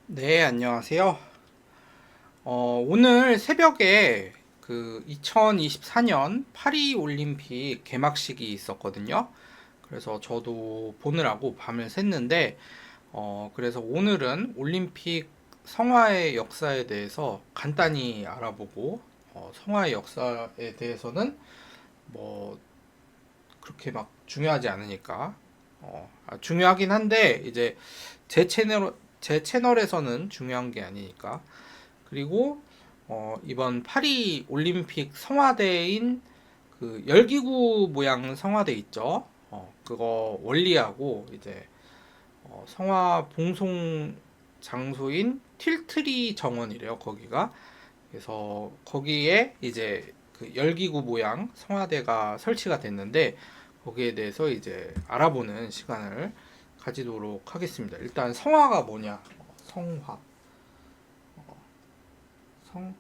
네, 안녕하세요. 오늘 새벽에 그 2024년 파리 올림픽 개막식이 있었거든요. 그래서 저도 보느라고 밤을 샜는데, 그래서 오늘은 올림픽 성화의 역사에 대해서 간단히 알아보고, 성화의 역사에 대해서는 뭐 그렇게 막 중요하지 않으니까, 중요하긴 한데, 이제 제 채널에서는 중요한 게 아니니까. 그리고 이번 파리 올림픽 성화대인 그 열기구 모양 성화대 있죠. 그거 원리하고 이제 성화 봉송 장소인 틸트리 정원이래요. 거기가. 그래서 거기에 이제 그 열기구 모양 성화대가 설치가 됐는데 거기에 대해서 이제 알아보는 시간을 가지도록 하겠습니다. 일단 성화가 뭐냐? 성화. 성화.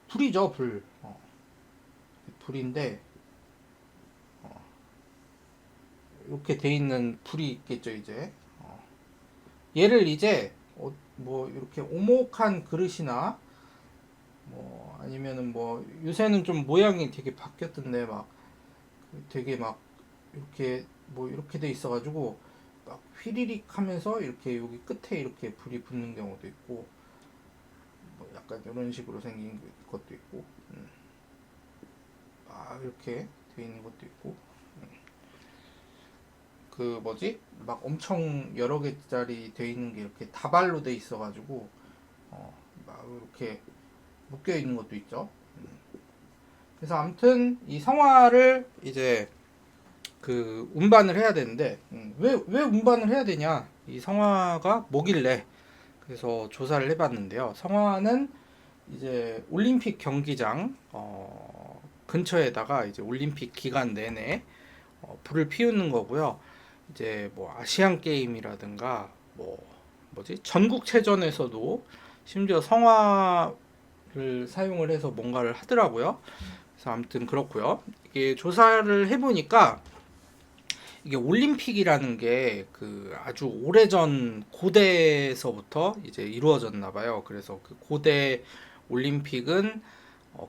불이죠, 불. 불인데 이렇게 돼 있는 불이 있겠죠, 이제. 얘를 이제 뭐 이렇게 오목한 그릇이나 뭐 아니면은 뭐 요새는 좀 모양이 되게 바뀌었던데 막 되게 막 이렇게 뭐 이렇게 돼 있어가지고 막 휘리릭 하면서 이렇게 여기 끝에 이렇게 불이 붙는 경우도 있고 뭐 약간 이런 식으로 생긴 것도 있고 이렇게 돼 있는 것도 있고 그 뭐지 막 엄청 여러 개짜리 돼 있는 게 이렇게 다발로 돼 있어가지고 막 이렇게 묶여 있는 것도 있죠. 그래서 아무튼 이 성화를 이제 그 운반을 해야 되는데 왜 운반을 해야 되냐 이 성화가 뭐길래 그래서 조사를 해봤는데요. 성화는 이제 올림픽 경기장 근처에다가 이제 올림픽 기간 내내 불을 피우는 거고요. 이제 뭐 아시안 게임이라든가 뭐 뭐지 전국체전에서도 심지어 성화를 사용을 해서 뭔가를 하더라고요. 그래서 아무튼 그렇고요. 이게 조사를 해보니까 이게 올림픽이라는 게 그 아주 오래전 고대에서부터 이제 이루어졌나 봐요. 그래서 그 고대 올림픽은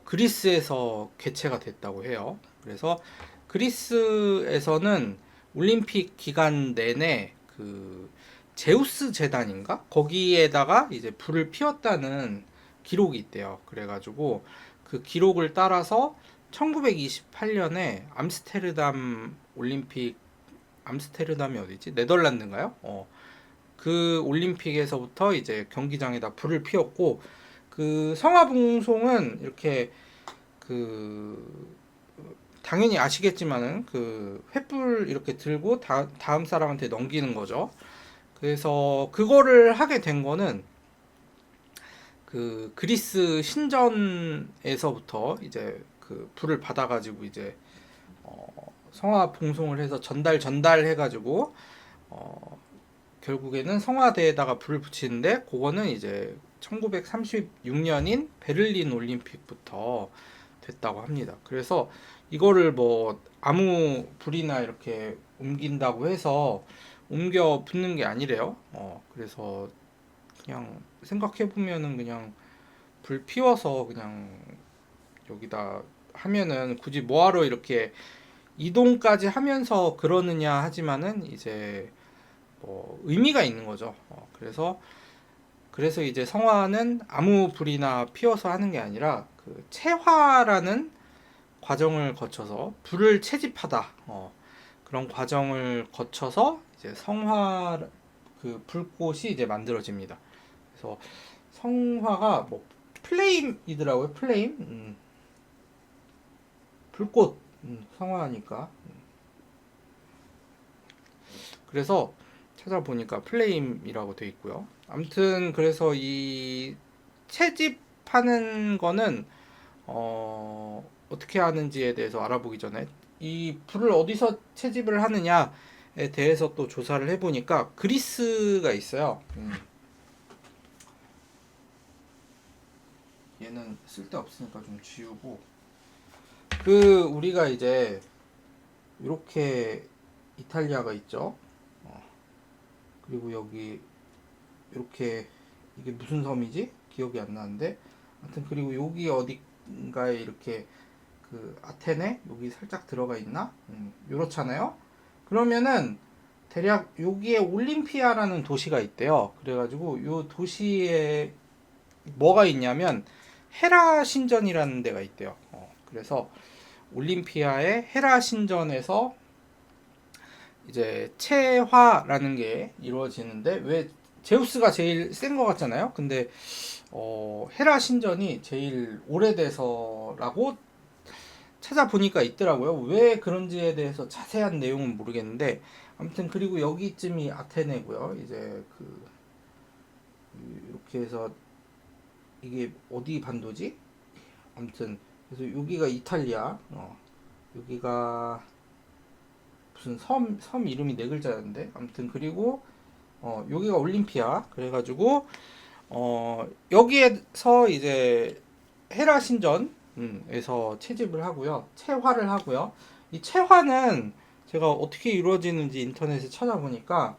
그리스에서 개최가 됐다고 해요. 그래서 그리스에서는 올림픽 기간 내내 그 제우스 재단인가? 거기에다가 이제 불을 피웠다는 기록이 있대요. 그래가지고 그 기록을 따라서 1928년에 암스테르담 올림픽 암스테르담이 어디지? 네덜란드인가요? 그 올림픽에서부터 이제 경기장에다 불을 피웠고 그 성화봉송은 이렇게 그 당연히 아시겠지만은 그 횃불 이렇게 들고 다음 사람한테 넘기는 거죠. 그래서 그거를 하게 된 거는 그 그리스 신전에서부터 이제 그 불을 받아가지고 이제 성화 봉송을 해서 전달해가지고 결국에는 성화대에다가 불을 붙이는데 그거는 이제 1936년인 베를린 올림픽부터 됐다고 합니다. 그래서 이거를 뭐 아무 불이나 이렇게 옮긴다고 해서 옮겨 붙는 게 아니래요. 그래서 그냥 생각해 보면은 그냥 불 피워서 그냥 여기다 하면은 굳이 뭐하러 이렇게 이동까지 하면서 그러느냐 하지만은 이제 뭐 의미가 있는 거죠. 그래서 이제 성화는 아무 불이나 피워서 하는 게 아니라 그 채화라는 과정을 거쳐서 불을 채집하다. 그런 과정을 거쳐서 이제 성화 그 불꽃이 이제 만들어집니다. 그래서 성화가 뭐 플레임이더라고요. 플레임. 불꽃. 성화니까. 그래서 찾아보니까 플레임이라고 돼 있고요. 아무튼 그래서 이 채집하는 거는 어떻게 하는지에 대해서 알아보기 전에 이 불을 어디서 채집을 하느냐에 대해서 또 조사를 해보니까 그리스가 있어요. 얘는 쓸데없으니까 좀 지우고 그 우리가 이제 이렇게 이탈리아가 있죠. 그리고 여기 이렇게 이게 무슨 섬이지? 기억이 안 나는데 아무튼 그리고 여기 어딘가에 이렇게 그 아테네 여기 살짝 들어가 있나? 요렇잖아요. 그러면은 대략 여기에 올림피아라는 도시가 있대요. 그래가지고 요 도시에 뭐가 있냐면 헤라 신전이라는 데가 있대요. 그래서 올림피아의 헤라 신전에서 이제 체화라는 게 이루어지는데 왜 제우스가 제일 센 것 같잖아요. 근데 헤라 신전이 제일 오래돼서라고 찾아보니까 있더라고요. 왜 그런지에 대해서 자세한 내용은 모르겠는데 아무튼 그리고 여기쯤이 아테네고요. 이제 그 이렇게 해서 이게 어디 반도지? 아무튼 그래서 여기가 이탈리아, 여기가 무슨 섬 이름이 네 글자였는데 아무튼 그리고 여기가 올림피아 그래가지고 여기에서 이제 헤라 신전에서 채집을 하고요. 채화를 하고요. 이 채화는 제가 어떻게 이루어지는지 인터넷에 찾아보니까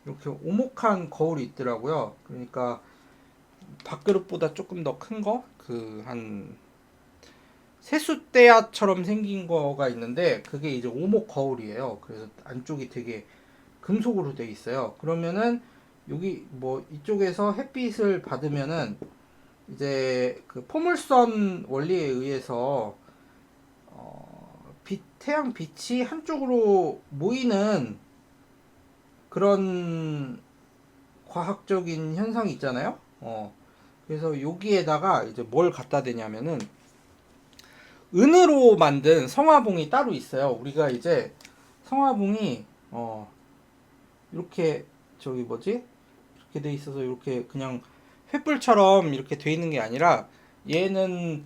이렇게 오목한 거울이 있더라고요. 그러니까 밥그릇보다 조금 더 큰 거, 그 한 세숫대야처럼 생긴 거가 있는데 그게 이제 오목 거울이에요. 그래서 안쪽이 되게 금속으로 돼 있어요. 그러면은 여기 뭐 이쪽에서 햇빛을 받으면은 이제 그 포물선 원리에 의해서 태양 빛이 한쪽으로 모이는 그런 과학적인 현상이 있잖아요. 그래서 여기에다가 이제 뭘 갖다 대냐면은 은으로 만든 성화봉이 따로 있어요. 우리가 이제 성화봉이 이렇게 저기 뭐지? 이렇게 돼 있어서 이렇게 그냥 횃불처럼 이렇게 돼 있는 게 아니라 얘는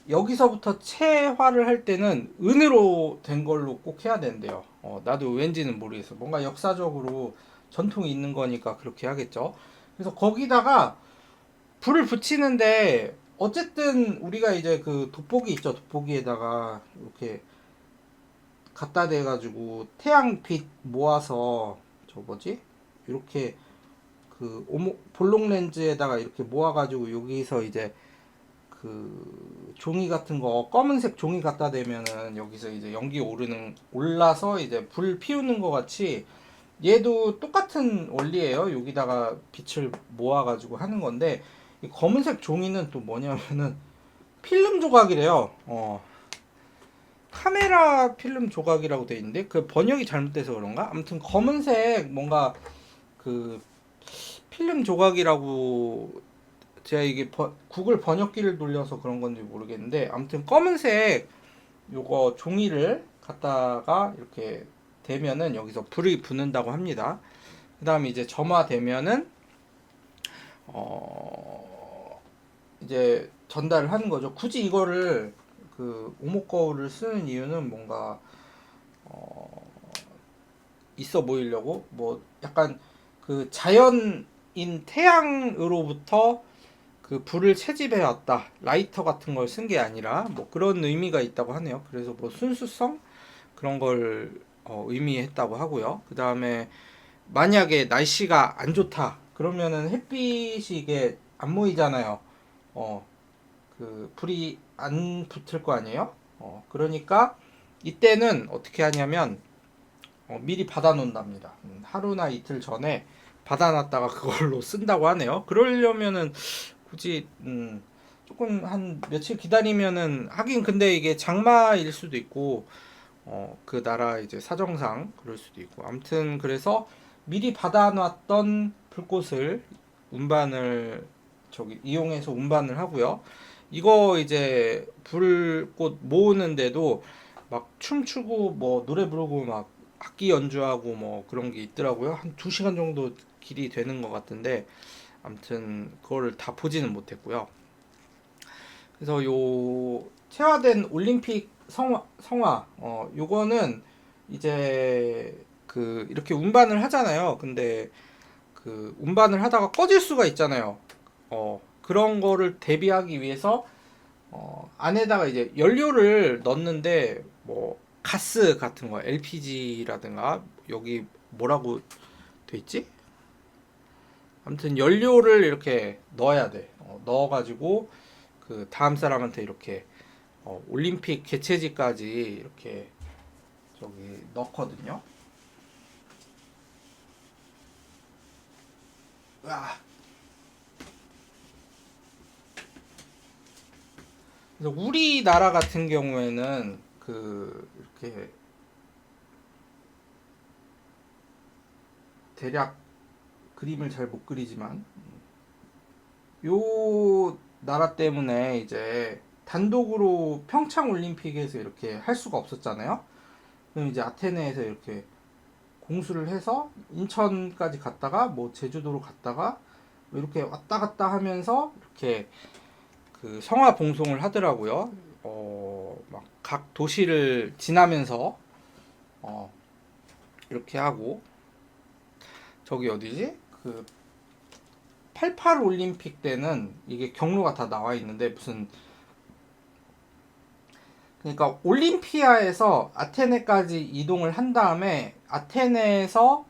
여기서부터 채화를 할 때는 은으로 된 걸로 꼭 해야 된대요. 나도 왠지는 모르겠어. 뭔가 역사적으로 전통이 있는 거니까 그렇게 하겠죠. 그래서 거기다가 불을 붙이는데 어쨌든 우리가 이제 그 돋보기 있죠. 돋보기에다가 이렇게 갖다 대가지고 태양빛 모아서 저 뭐지? 이렇게 그 볼록 렌즈에다가 이렇게 모아가지고 여기서 이제 그 종이 같은 거 검은색 종이 갖다 대면은 여기서 이제 연기 올라서 이제 불 피우는 거 같이 얘도 똑같은 원리예요. 여기다가 빛을 모아가지고 하는 건데 이 검은색 종이는 또 뭐냐면은 필름 조각이래요. 카메라 필름 조각이라고 돼 있는데 그 번역이 잘못돼서 그런가? 아무튼 검은색 뭔가 그 필름 조각이라고 제가 이게 구글 번역기를 돌려서 그런 건지 모르겠는데 아무튼 검은색 요거 종이를 갖다가 이렇게 대면은 여기서 불이 붙는다고 합니다. 그 다음에 이제 점화되면은 이제 전달을 하는 거죠. 굳이 이거를 그 오목 거울을 쓰는 이유는 뭔가 있어 보이려고 뭐 약간 그 자연인 태양으로부터 그 불을 채집해 왔다 라이터 같은 걸 쓴 게 아니라 뭐 그런 의미가 있다고 하네요. 그래서 뭐 순수성 그런 걸 의미했다고 하고요. 그 다음에 만약에 날씨가 안 좋다 그러면은 햇빛이 이게 안 모이잖아요. 그 불이 안 붙을 거 아니에요. 그러니까 이때는 어떻게 하냐면 미리 받아 놓는답니다. 하루나 이틀 전에 받아놨다가 그걸로 쓴다고 하네요. 그러려면은 굳이 조금 한 며칠 기다리면은 하긴 근데 이게 장마일 수도 있고 그 나라 이제 사정상 그럴 수도 있고 아무튼 그래서 미리 받아놨던 불꽃을 운반을 저기 이용해서 운반을 하고요. 이거 이제 불꽃 모으는데도 막 춤추고 뭐 노래 부르고 막 악기 연주하고 뭐 그런 게 있더라고요. 한 2시간 정도 길이 되는 것 같은데 아무튼 그거를 다 보지는 못했고요. 그래서 요 체화된 올림픽 성화 요거는 이제 그 이렇게 운반을 하잖아요. 근데 그 운반을 하다가 꺼질 수가 있잖아요. 그런 거를 대비하기 위해서 안에다가 이제 연료를 넣는데 뭐 가스 같은 거 LPG라든가 여기 뭐라고 돼 있지? 아무튼 연료를 이렇게 넣어야 돼. 넣어가지고 그 다음 사람한테 이렇게 올림픽 개최지까지 이렇게 저기 넣거든요. 으아. 그래서 우리나라 같은 경우에는 그 이렇게 대략 그림을 잘 못 그리지만 요 나라 때문에 이제 단독으로 평창 올림픽에서 이렇게 할 수가 없었잖아요. 그럼 이제 아테네에서 이렇게 공수를 해서 인천까지 갔다가 뭐 제주도로 갔다가 뭐 이렇게 왔다 갔다 하면서 이렇게 그 성화 봉송을 하더라고요. 막 각 도시를 지나면서 이렇게 하고 저기 어디지? 그 88 올림픽 때는 이게 경로가 다 나와 있는데 무슨 그러니까 올림피아에서 아테네까지 이동을 한 다음에 아테네에서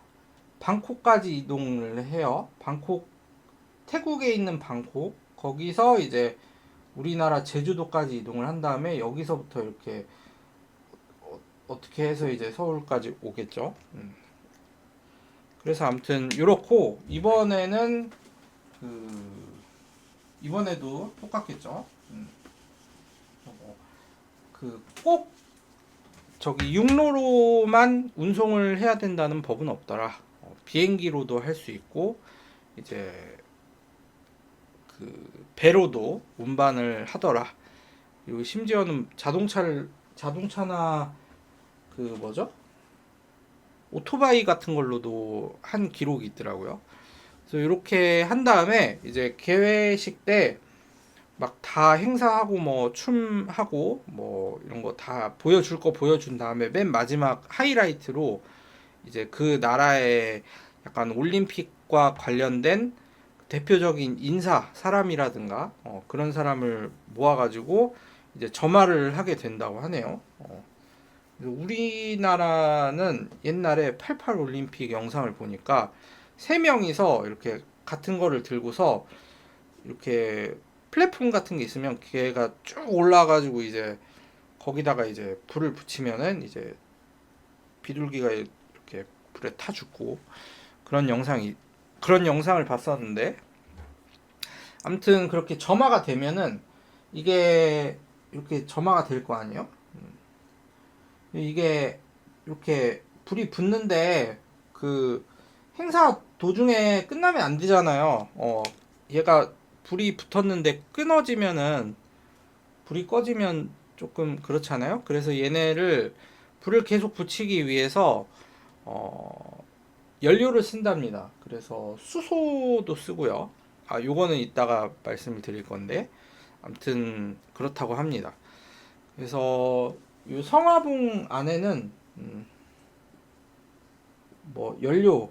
방콕까지 이동을 해요. 방콕 태국에 있는 방콕 거기서 이제 우리나라 제주도까지 이동을 한 다음에 여기서부터 이렇게 어떻게 해서 이제 서울까지 오겠죠. 그래서 아무튼 요렇고 이번에는 이번에도 똑같겠죠. 그 꼭 저기 육로로만 운송을 해야 된다는 법은 없더라. 비행기로도 할 수 있고 이제 그 배로도 운반을 하더라. 그리고 심지어는 자동차나 그 뭐죠? 오토바이 같은 걸로도 한 기록이 있더라고요. 그래서 이렇게 한 다음에 이제 개회식 때 막 다 행사하고 뭐 춤하고 뭐 이런 거 다 보여줄 거 보여준 다음에 맨 마지막 하이라이트로 이제 그 나라의 약간 올림픽과 관련된 대표적인 인사 사람이라든가 그런 사람을 모아가지고 이제 점화를 하게 된다고 하네요. 우리나라는 옛날에 88 올림픽 영상을 보니까 세 명이서 이렇게 같은 거를 들고서 이렇게 플랫폼 같은 게 있으면 걔가 쭉 올라가지고 이제 거기다가 이제 불을 붙이면은 이제 비둘기가 이렇게 불에 타 죽고 그런 영상을 봤었는데 아무튼 그렇게 점화가 되면은 이게 이렇게 점화가 될 거 아니에요? 이게 이렇게 불이 붙는데 그 행사 도중에 끝나면 안 되잖아요. 얘가 불이 붙었는데 끊어지면은 불이 꺼지면 조금 그렇잖아요. 그래서 얘네를 불을 계속 붙이기 위해서 연료를 쓴답니다. 그래서 수소도 쓰고요. 요거는 이따가 말씀을 드릴 건데 아무튼 그렇다고 합니다. 그래서 이 성화봉 안에는 뭐 연료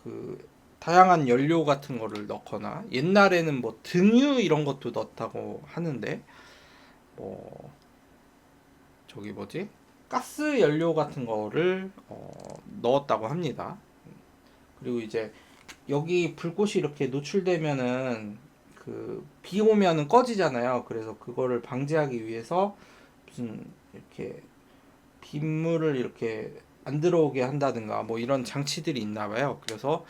그 다양한 연료 같은 거를 넣거나 옛날에는 뭐 등유 이런 것도 넣었다고 하는데 뭐 저기 뭐지 가스 연료 같은 거를 넣었다고 합니다. 그리고 이제 여기 불꽃이 이렇게 노출되면은 그 비 오면은 꺼지잖아요. 그래서 그거를 방지하기 위해서 무슨 이렇게 빗물을 이렇게 안 들어오게 한다든가 뭐 이런 장치들이 있나 봐요. 그래서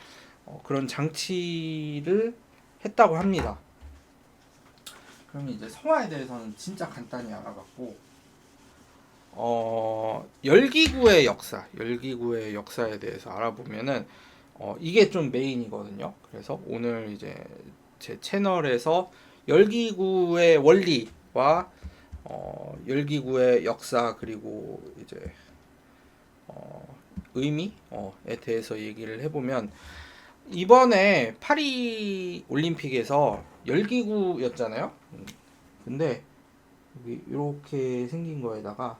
그런 장치를 했다고 합니다. 그럼 이제 성화에 대해서는 진짜 간단히 알아봤고 열기구의 역사에 대해서 알아보면은 이게 좀 메인이거든요. 그래서 오늘 이제 제 채널에서 열기구의 원리와 열기구의 역사 그리고 이제 의미에 대해서 얘기를 해보면 이번에 파리 올림픽에서 열기구였잖아요. 근데 여기 이렇게 생긴 거에다가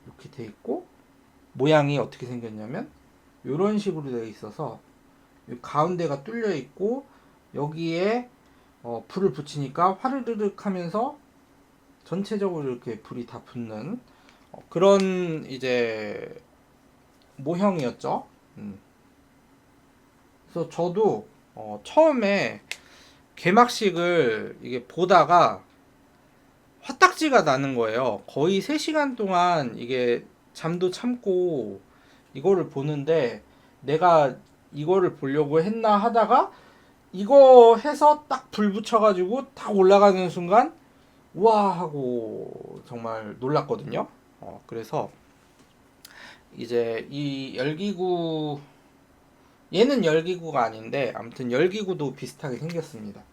이렇게 돼 있고 모양이 어떻게 생겼냐면 이런 식으로 되어 있어서 가운데가 뚫려 있고 여기에 불을 붙이니까 화르르륵 하면서 전체적으로 이렇게 불이 다 붙는 그런 이제 모형이었죠. 그래서 저도 처음에 개막식을 이게 보다가 화딱지가 나는 거예요. 거의 3시간 동안 이게 잠도 참고 이거를 보는데 내가 이거를 보려고 했나 하다가 이거 해서 딱 불 붙여가지고 딱 올라가는 순간 우와 하고 정말 놀랐거든요. 그래서 이제 이 열기구 얘는 열기구가 아닌데 아무튼 열기구도 비슷하게 생겼습니다.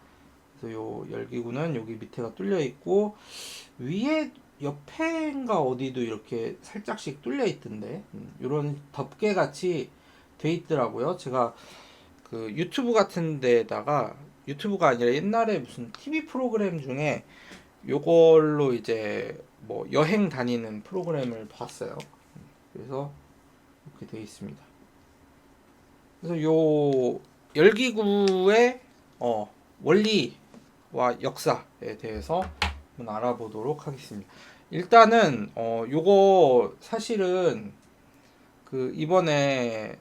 그래서 요 열기구는 여기 밑에가 뚫려 있고 위에 옆에인가 어디도 이렇게 살짝씩 뚫려 있던데 이런 덮개 같이 돼 있더라고요. 제가 그 유튜브 같은 데다가 유튜브가 아니라 옛날에 무슨 TV 프로그램 중에 요걸로 이제 뭐 여행 다니는 프로그램을 봤어요. 그래서 이렇게 돼 있습니다. 그래서 요 열기구의 원리와 역사에 대해서 한번 알아보도록 하겠습니다. 일단은 요거 사실은 그 이번에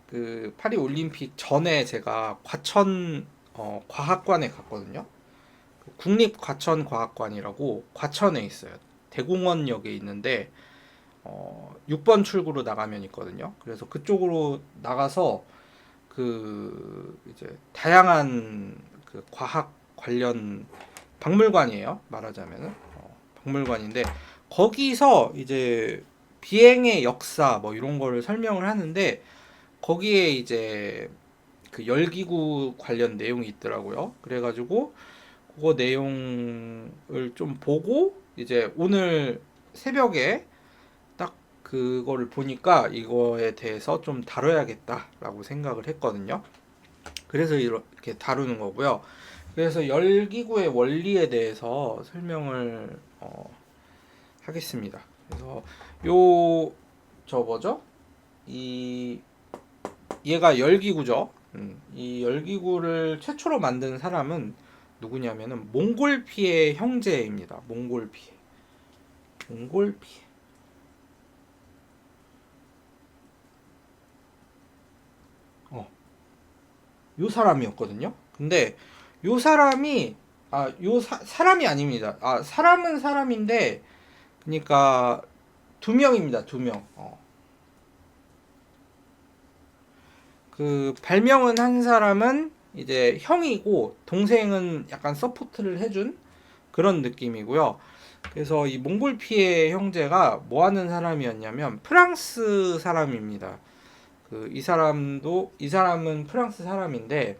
그 파리 올림픽 전에 제가 과천 과학관에 갔거든요. 국립과천과학관이라고 과천에 있어요. 대공원역에 있는데 6번 출구로 나가면 있거든요. 그래서 그쪽으로 나가서 그 이제 다양한 그 과학 관련 박물관이에요. 말하자면은 박물관인데 거기서 이제 비행의 역사 뭐 이런 거를 설명을 하는데 거기에 이제 그 열기구 관련 내용이 있더라고요. 그래가지고 그거 내용을 좀 보고 이제 오늘 새벽에 딱 그거를 보니까 이거에 대해서 좀 다뤄야겠다라고 생각을 했거든요. 그래서 이렇게 다루는 거고요. 그래서 열기구의 원리에 대해서 설명을 하겠습니다. 그래서 요 저 뭐죠? 이 얘가 열기구죠. 이 열기구를 최초로 만든 사람은 누구냐면은 몽골피의 형제입니다. 몽골피. 몽골피. 요 사람이었거든요. 근데 요 사람이 사람이 아닙니다. 사람은 사람인데 그러니까 두 명입니다. 두 명. 그 발명은 한 사람은 이제 형이고 동생은 약간 서포트를 해준 그런 느낌이고요. 그래서 이 몽골피의 형제가 뭐 하는 사람이었냐면 프랑스 사람입니다. 그 이 사람은 프랑스 사람인데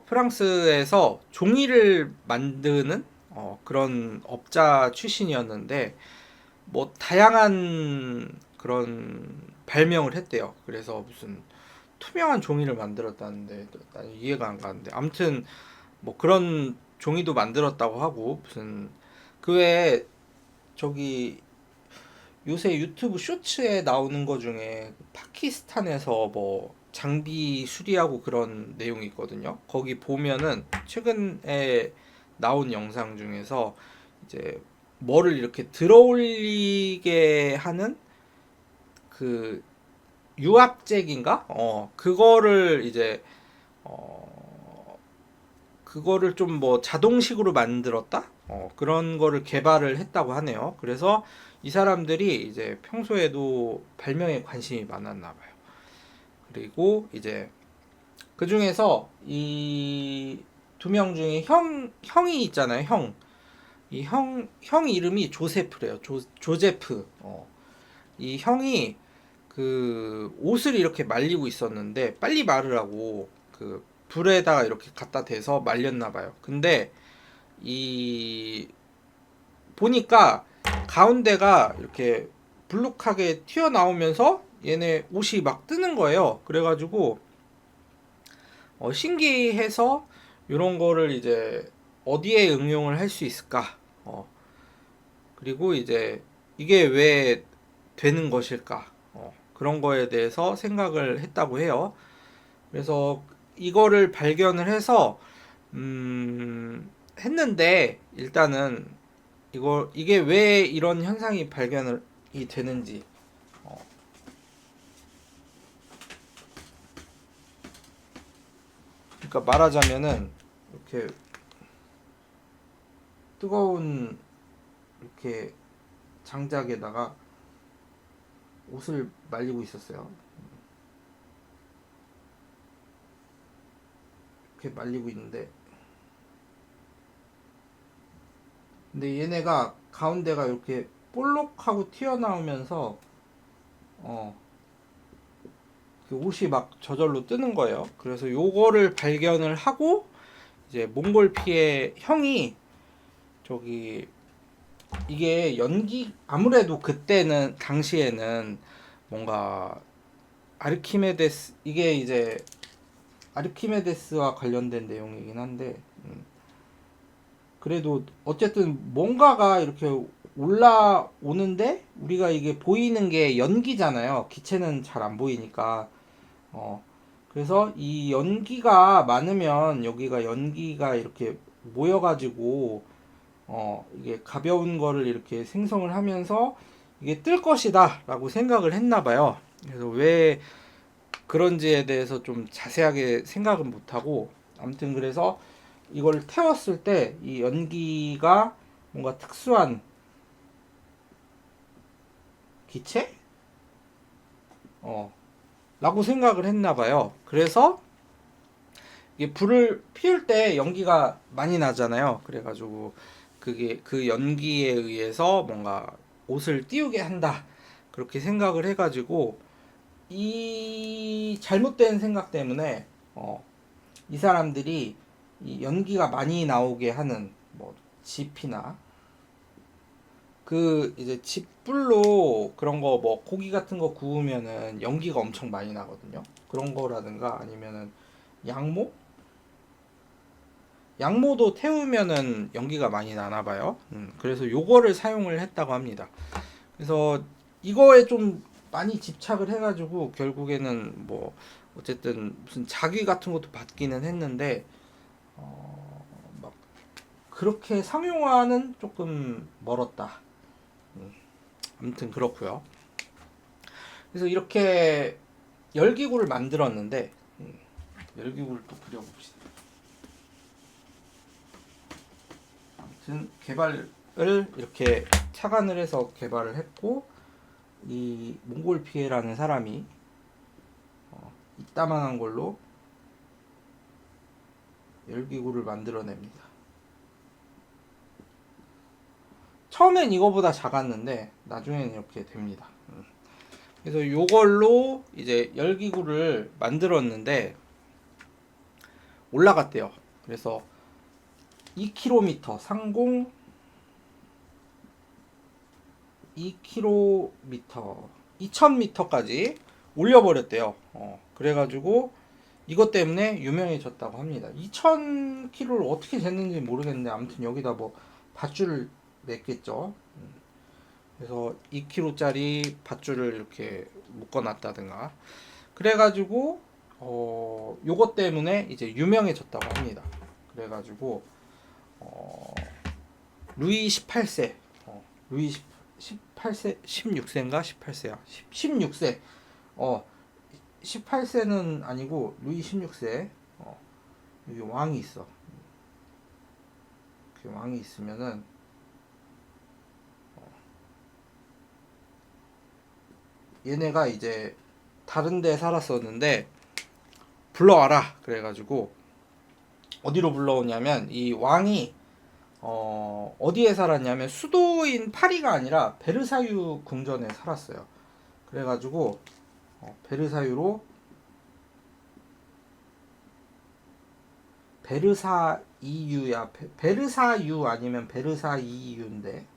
프랑스에서 종이를 만드는 그런 업자 출신이었는데 뭐 다양한 그런 발명을 했대요. 그래서 무슨 투명한 종이를 만들었다는데 난 이해가 안 가는데 아무튼 뭐 그런 종이도 만들었다고 하고 무슨 그 외에 저기 요새 유튜브 쇼츠에 나오는 거 중에 파키스탄에서 뭐 장비 수리하고 그런 내용이 있거든요. 거기 보면은 최근에 나온 영상 중에서 이제 뭐를 이렇게 들어 올리게 하는 그 유압잭인가? 그거를 이제 그거를 좀 뭐 자동식으로 만들었다? 그런 거를 개발을 했다고 하네요. 그래서 이 사람들이 이제 평소에도 발명에 관심이 많았나 봐요. 그리고 이제 그 중에서 이 두 명 중에 형이 있잖아요. 형 이름이 조세프래요. 조제프. 이 형이 그 옷을 이렇게 말리고 있었는데 빨리 마르라고 그 불에다가 이렇게 갖다 대서 말렸나 봐요. 근데 이 보니까 가운데가 이렇게 불룩하게 튀어나오면서 얘네 옷이 막 뜨는 거예요. 그래가지고 신기해서 이런 거를 이제 어디에 응용을 할 수 있을까? 그리고 이제 이게 왜 되는 것일까? 그런 거에 대해서 생각을 했다고 해요. 그래서 이거를 발견을 해서 했는데 일단은 이게 왜 이런 현상이 발견이 되는지 그러니까 말하자면은 이렇게 뜨거운 이렇게 장작에다가 옷을 말리고 있었어요. 이렇게 말리고 있는데, 근데 얘네가 가운데가 이렇게 볼록하고 튀어나오면서 그 옷이 막 저절로 뜨는 거예요. 그래서 요거를 발견을 하고 이제 몽골피의 형이 저기 이게 연기 아무래도 그때는 당시에는 뭔가 아르키메데스 이게 이제 아르키메데스와 관련된 내용이긴 한데 그래도 어쨌든 뭔가가 이렇게 올라오는데 우리가 이게 보이는 게 연기잖아요. 기체는 잘 안 보이니까. 그래서 이 연기가 많으면 여기가 연기가 이렇게 모여가지고 이게 가벼운 거를 이렇게 생성을 하면서 이게 뜰 것이다 라고 생각을 했나 봐요. 그래서 왜 그런지에 대해서 좀 자세하게 생각은 못하고 아무튼 그래서 이걸 태웠을 때 이 연기가 뭔가 특수한 기체? 라고 생각을 했나 봐요. 그래서 이게 불을 피울 때 연기가 많이 나잖아요. 그래가지고 그게 그 연기에 의해서 뭔가 옷을 띄우게 한다. 그렇게 생각을 해가지고 이 잘못된 생각 때문에 이 사람들이 이 연기가 많이 나오게 하는 뭐 지피나 그 이제 집불로 그런 거 뭐 고기 같은 거 구우면은 연기가 엄청 많이 나거든요. 그런 거라든가 아니면은 양모? 양모도 태우면은 연기가 많이 나나 봐요. 그래서 요거를 사용을 했다고 합니다. 그래서 이거에 좀 많이 집착을 해가지고 결국에는 뭐 어쨌든 무슨 자귀 같은 것도 받기는 했는데 막 그렇게 상용화는 조금 멀었다. 아무튼 그렇고요. 그래서 이렇게 열기구를 만들었는데 열기구를 또 그려봅시다. 아무튼 개발을 이렇게 착안을 해서 개발을 했고 이 몽골피에라는 사람이 이따만한 걸로 열기구를 만들어냅니다. 처음엔 이거보다 작았는데 나중에는 이렇게 됩니다. 그래서 요걸로 이제 열기구를 만들었는데 올라갔대요. 그래서 2km 상공 2km 2000m까지 올려버렸대요. 그래가지고 이것 때문에 유명해졌다고 합니다. 2000km를 어떻게 쟀는지 모르겠는데 아무튼 여기다 뭐 밧줄을 냈겠죠. 그래서 2kg짜리 밧줄을 이렇게 묶어놨다든가 그래가지고 요것 때문에 이제 유명해졌다고 합니다. 그래가지고 루이 18세 루이 18세 16세인가 18세야 16세 18세는 아니고 루이 16세 여기 왕이 있어. 그 왕이 있으면은 얘네가 이제 다른 데 살았었는데 불러와라 그래가지고 어디로 불러오냐면 이 왕이 어디에 살았냐면 수도인 파리가 아니라 베르사유 궁전에 살았어요. 그래가지고 베르사유로 베르사이유야 베르사유 아니면 베르사이유인데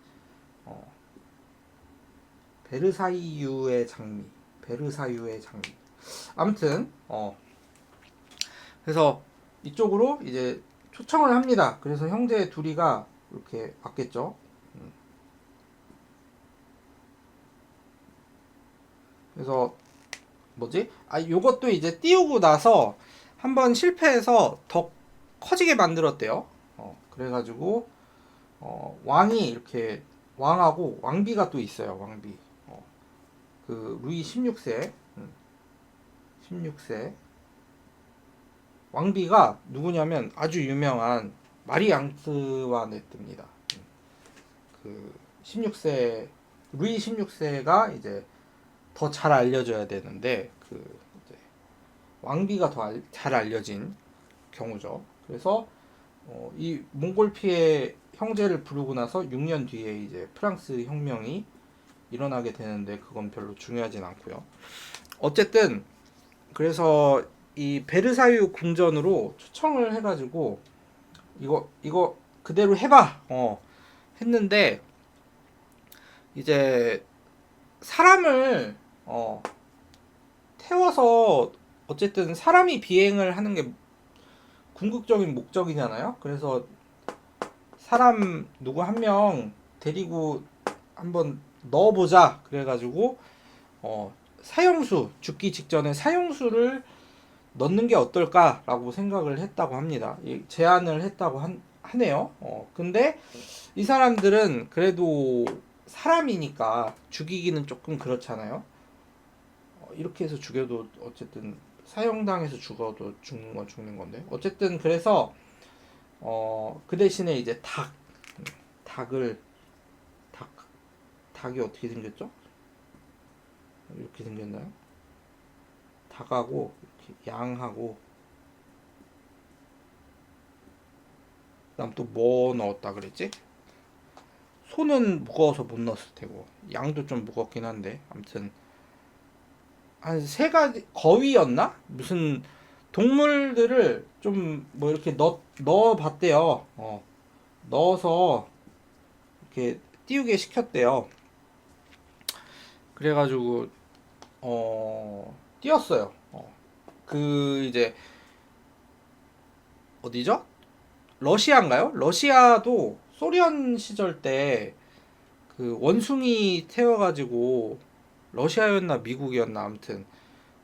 베르사유의 장미 베르사유의 장미 아무튼 그래서 이쪽으로 이제 초청을 합니다. 그래서 형제 둘이가 이렇게 왔겠죠. 그래서 뭐지? 요것도 이제 띄우고 나서 한번 실패해서 더 커지게 만들었대요. 그래가지고 왕이 이렇게 왕하고 왕비가 또 있어요. 왕비. 그 루이 16세 16세 왕비가 누구냐면 아주 유명한 마리 앙투와네트입니다. 그 16세 루이 16세가 이제 더 잘 알려져야 되는데 그 이제 왕비가 더 잘 알려진 경우죠. 그래서 이 몽골피의 형제를 부르고 나서 6년 뒤에 이제 프랑스 혁명이 일어나게 되는데 그건 별로 중요하진 않고요. 어쨌든 그래서 이 베르사유 궁전으로 초청을 해가지고 이거 그대로 해봐 했는데 이제 사람을 태워서 어쨌든 사람이 비행을 하는 게 궁극적인 목적이잖아요. 그래서 사람 누구 한 명 데리고 한번 넣어보자 그래가지고 사형수 죽기 직전에 사형수를 넣는 게 어떨까라고 생각을 했다고 합니다. 제안을 했다고 하네요. 근데 이 사람들은 그래도 사람이니까 죽이기는 조금 그렇잖아요. 이렇게 해서 죽여도 어쨌든 사형당해서 죽어도 죽는 건 죽는 건데 어쨌든 그래서 그 대신에 이제 닭을 닭이 어떻게 생겼죠? 이렇게 생겼나요? 닭하고 이렇게 양하고 그다음 또 뭐 넣었다 그랬지? 소는 무거워서 못 넣었을 테고 양도 좀 무겁긴 한데 아무튼 한 세 가지 거위였나? 무슨 동물들을 좀 뭐 이렇게 넣어봤대요. 넣어서 이렇게 띄우게 시켰대요. 그래가지고 띄웠어요. 그 이제 어디죠? 러시아인가요? 러시아도 소련 시절 때 그 원숭이 태워가지고 러시아였나 미국이었나 아무튼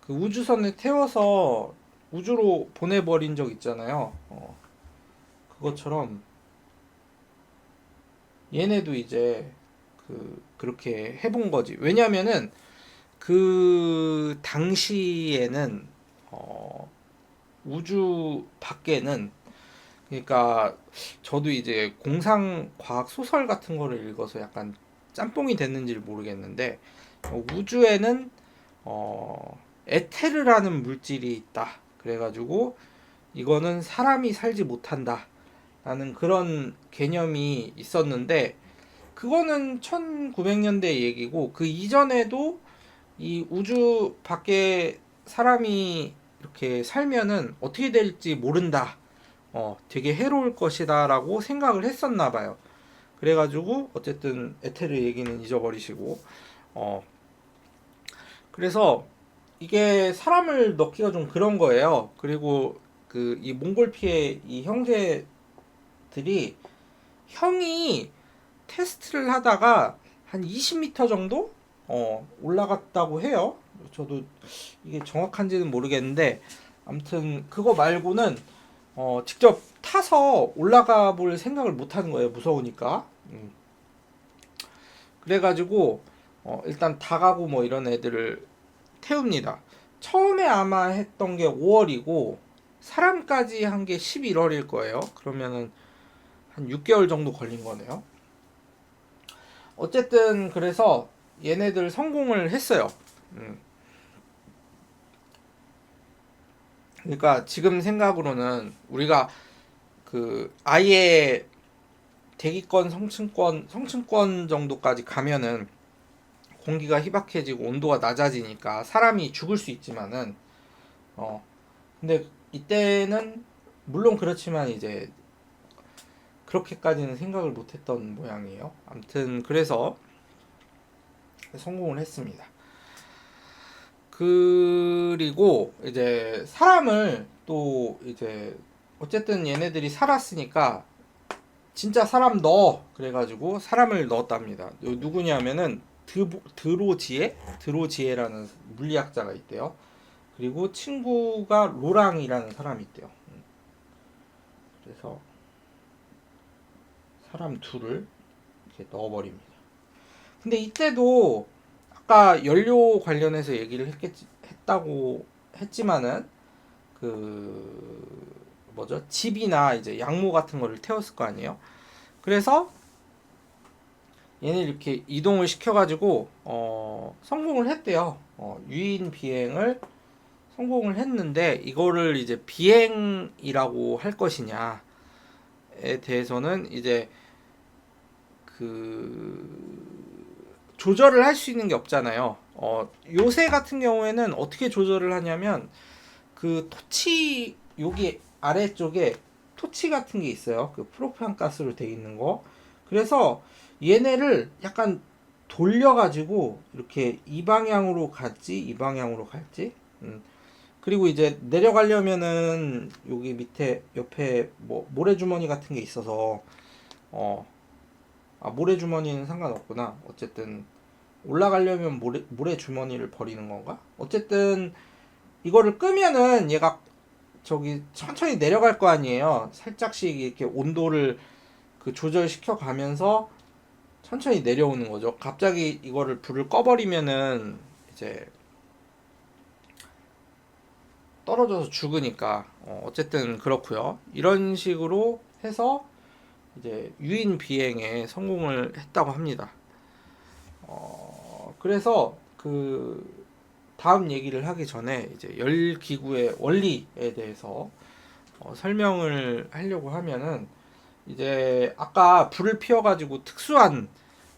그 우주선에 태워서 우주로 보내버린 적 있잖아요. 그것처럼 얘네도 이제 그렇게 해본 거지. 왜냐면은 그 당시에는 우주 밖에는 그러니까 저도 이제 공상 과학 소설 같은 거를 읽어서 약간 짬뽕이 됐는지 모르겠는데 우주에는 에테르라는 물질이 있다. 그래가지고 이거는 사람이 살지 못한다. 라는 그런 개념이 있었는데 그거는 1900년대 얘기고 그 이전에도 이 우주 밖에 사람이 이렇게 살면은 어떻게 될지 모른다. 되게 해로울 것이다라고 생각을 했었나 봐요. 그래가지고 어쨌든 에테르 얘기는 잊어버리시고 그래서 이게 사람을 넣기가 좀 그런 거예요. 그리고 그 이 몽골피의 이 형제들이 형이 테스트를 하다가 한 20m 정도 올라갔다고 해요. 저도 이게 정확한지는 모르겠는데 아무튼 그거 말고는 직접 타서 올라가 볼 생각을 못 하는 거예요. 무서우니까. 그래가지고 일단 닭하고 뭐 이런 애들을 태웁니다. 처음에 아마 했던 게 5월이고 사람까지 한 게 11월일 거예요. 그러면은 한 6개월 정도 걸린 거네요. 어쨌든 그래서 얘네들 성공을 했어요. 그러니까 지금 생각으로는 우리가 그 아예 대기권 성층권 정도까지 가면은 공기가 희박해지고 온도가 낮아지니까 사람이 죽을 수 있지만은 근데 이때는 물론 그렇지만 이제 그렇게까지는 생각을 못했던 모양이에요. 아무튼 그래서 성공을 했습니다. 그리고 이제 사람을 또 이제 어쨌든 얘네들이 살았으니까 진짜 사람 넣어 그래가지고 사람을 넣었답니다. 누구냐면은 드로지에라는 물리학자가 있대요. 그리고 친구가 로랑이라는 사람이 있대요. 그래서 사람 둘을 이렇게 넣어버립니다. 근데 이때도 아까 연료 관련해서 얘기를 했다고 했지만은 그 뭐죠? 집이나 이제 양모 같은 거를 태웠을 거 아니에요. 그래서 얘는 이렇게 이동을 시켜가지고 성공을 했대요. 유인 비행을 성공을 했는데 이거를 이제 비행이라고 할 것이냐에 대해서는 이제 그 조절을 할 수 있는 게 없잖아요. 요새 같은 경우에는 어떻게 조절을 하냐면 그 토치 여기 아래쪽에 토치 같은 게 있어요. 그 프로판 가스로 돼 있는 거. 그래서 얘네를 약간 돌려가지고 이렇게 이 방향으로 갈지 이 방향으로 갈지. 그리고 이제 내려가려면은 여기 밑에 옆에 뭐 모래주머니 같은 게 있어서 모래주머니는 상관없구나. 어쨌든 올라가려면 모래주머니를 버리는 건가? 어쨌든 이거를 끄면은 얘가 저기 천천히 내려갈 거 아니에요. 살짝씩 이렇게 온도를 그 조절시켜 가면서 천천히 내려오는 거죠. 갑자기 이거를 불을 꺼버리면은 이제 떨어져서 죽으니까 어쨌든 그렇고요. 이런 식으로 해서 이제 유인 비행에 성공을 했다고 합니다. 그래서 그 다음 얘기를 하기 전에 이제 열 기구의 원리에 대해서 설명을 하려고 하면은 이제 아까 불을 피워가지고 특수한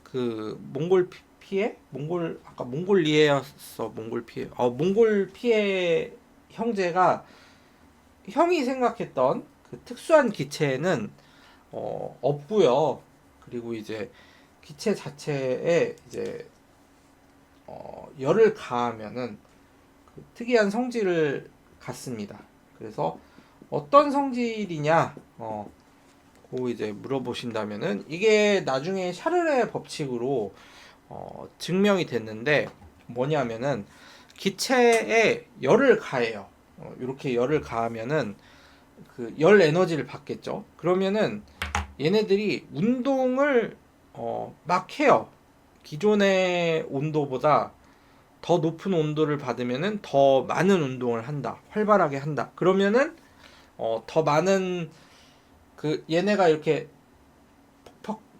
그 몽골 피해 몽골 아까 몽골리에였어 몽골 피해 몽골 피해 형제가 형이 생각했던 그 특수한 기체는 없고요. 그리고 이제 기체 자체에 이제 열을 가하면은 그 특이한 성질을 갖습니다. 그래서 어떤 성질이냐, 고 이제 물어보신다면은 이게 나중에 샤를의 법칙으로 증명이 됐는데 뭐냐면은 기체에 열을 가해요. 이렇게 열을 가하면은 그 열 에너지를 받겠죠. 그러면은 얘네들이 운동을 막 해요. 기존의 온도보다 더 높은 온도를 받으면은 더 많은 운동을 한다. 활발하게 한다. 그러면은 더 많은 그 얘네가 이렇게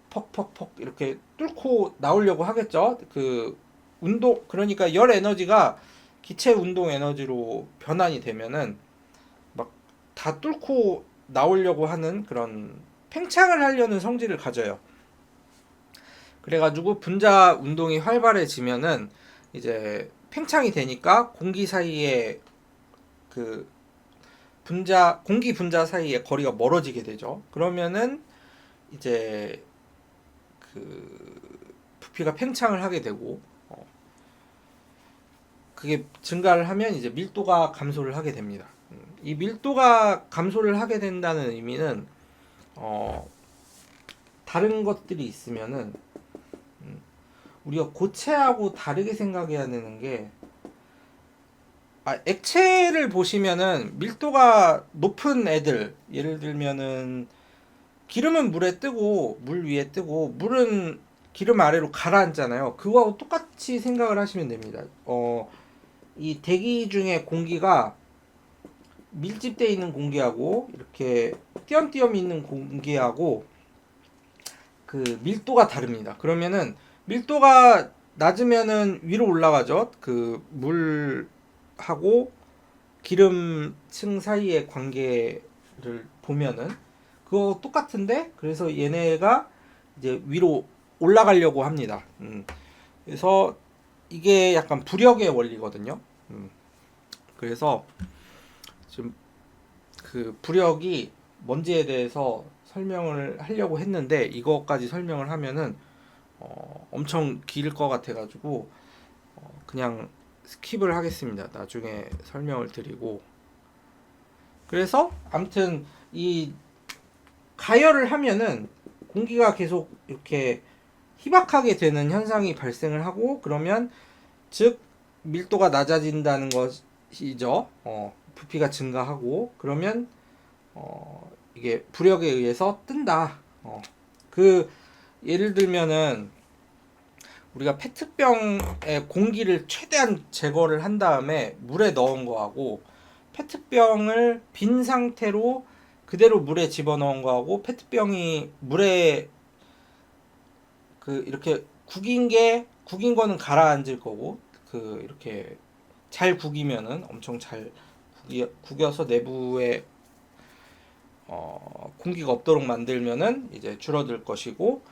퍽퍽퍽퍽 이렇게 뚫고 나오려고 하겠죠. 그 운동 그러니까 열 에너지가 기체 운동 에너지로 변환이 되면은 막 다 뚫고 나오려고 하는 그런 팽창을 하려는 성질을 가져요. 그래가지고 분자 운동이 활발해지면은 이제 팽창이 되니까 공기 사이에 그 공기 분자 사이에 거리가 멀어지게 되죠. 그러면은 이제 그 부피가 팽창을 하게 되고 그게 증가를 하면 이제 밀도가 감소를 하게 됩니다. 이 밀도가 감소를 하게 된다는 의미는 다른 것들이 있으면은 우리가 고체하고 다르게 생각해야 되는 게 액체를 보시면은 밀도가 높은 애들 예를 들면은 기름은 물에 뜨고 물 위에 뜨고 물은 기름 아래로 가라앉잖아요. 그거하고 똑같이 생각을 하시면 됩니다. 이 대기 중에 공기가 밀집되어 있는 공기하고 이렇게 띄엄띄엄 있는 공기하고 그 밀도가 다릅니다. 그러면은 밀도가 낮으면은 위로 올라가죠. 그 물하고 기름층 사이의 관계를 보면은 그거 똑같은데 그래서 얘네가 이제 위로 올라가려고 합니다. 그래서 이게 약간 부력의 원리거든요. 그래서 지금 그 부력이 뭔지에 대해서 설명을 하려고 했는데 이것까지 설명을 하면은 엄청 길 것 같아가지고 그냥 스킵을 하겠습니다. 나중에 설명을 드리고 그래서 아무튼 이 가열을 하면은 공기가 계속 이렇게 희박하게 되는 현상이 발생을 하고 그러면 즉 밀도가 낮아진다는 것이죠. 부피가 증가하고 그러면 이게 부력에 의해서 뜬다. 그 예를 들면은 우리가 페트병에 공기를 최대한 제거를 한 다음에 물에 넣은 거하고, 페트병을 빈 상태로 그대로 물에 집어넣은 거하고, 페트병이 물에 이렇게 구긴 거는 가라앉을 거고, 이렇게 잘 구기면은 엄청 잘 구겨서 내부에 공기가 없도록 만들면은 이제 줄어들 것이고,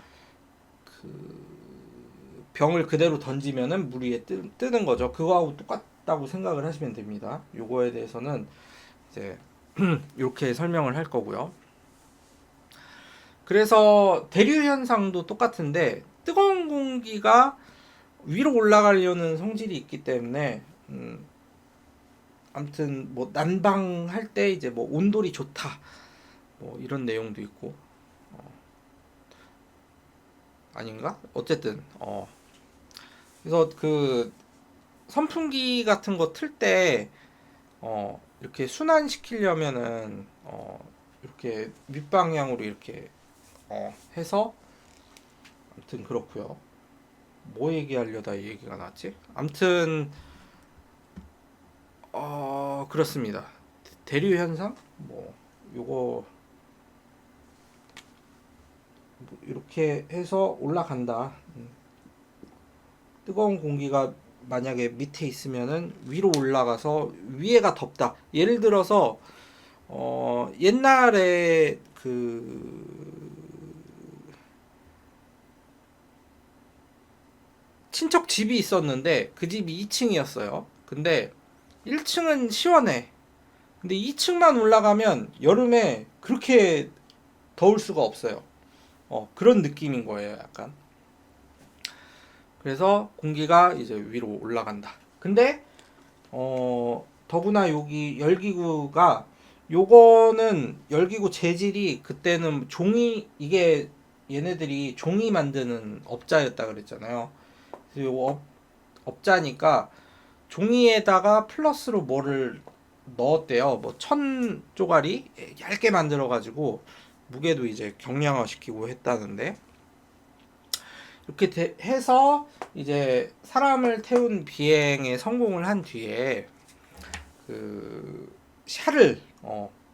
병을 그대로 던지면은 물 위에 뜨는 거죠. 그거하고 똑같다고 생각을 하시면 됩니다. 요거에 대해서는 이제 이렇게 설명을 할 거고요. 그래서 대류 현상도 똑같은데, 뜨거운 공기가 위로 올라가려는 성질이 있기 때문에 아무튼 뭐 난방할 때 이제 뭐 온돌이 좋다 뭐 이런 내용도 있고, 아닌가? 어쨌든 그래서 선풍기 같은 거 틀 때 이렇게 순환시키려면은 이렇게 윗방향으로 이렇게 해서, 아무튼 그렇고요. 뭐 얘기하려다 이 얘기가 나왔지? 아무튼 그렇습니다. 대류 현상 뭐 요거 뭐 이렇게 해서 올라간다. 뜨거운 공기가 만약에 밑에 있으면은 위로 올라가서 위에가 덥다. 예를 들어서 옛날에 친척 집이 있었는데 그 집이 2층이었어요. 근데 1층은 시원해. 근데 2층만 올라가면 여름에 그렇게 더울 수가 없어요. 그런 느낌인 거예요, 약간. 그래서 공기가 이제 위로 올라간다. 근데 더구나 여기 열기구가, 요거는 열기구 재질이 그때는 이게 얘네들이 종이 만드는 업자였다 그랬잖아요. 그래서 요 업자니까 종이에다가 플러스로 뭐를 넣었대요. 뭐 천 조가리 얇게 만들어 가지고 무게도 이제 경량화 시키고 했다는데, 이렇게 해서 이제 사람을 태운 비행에 성공을 한 뒤에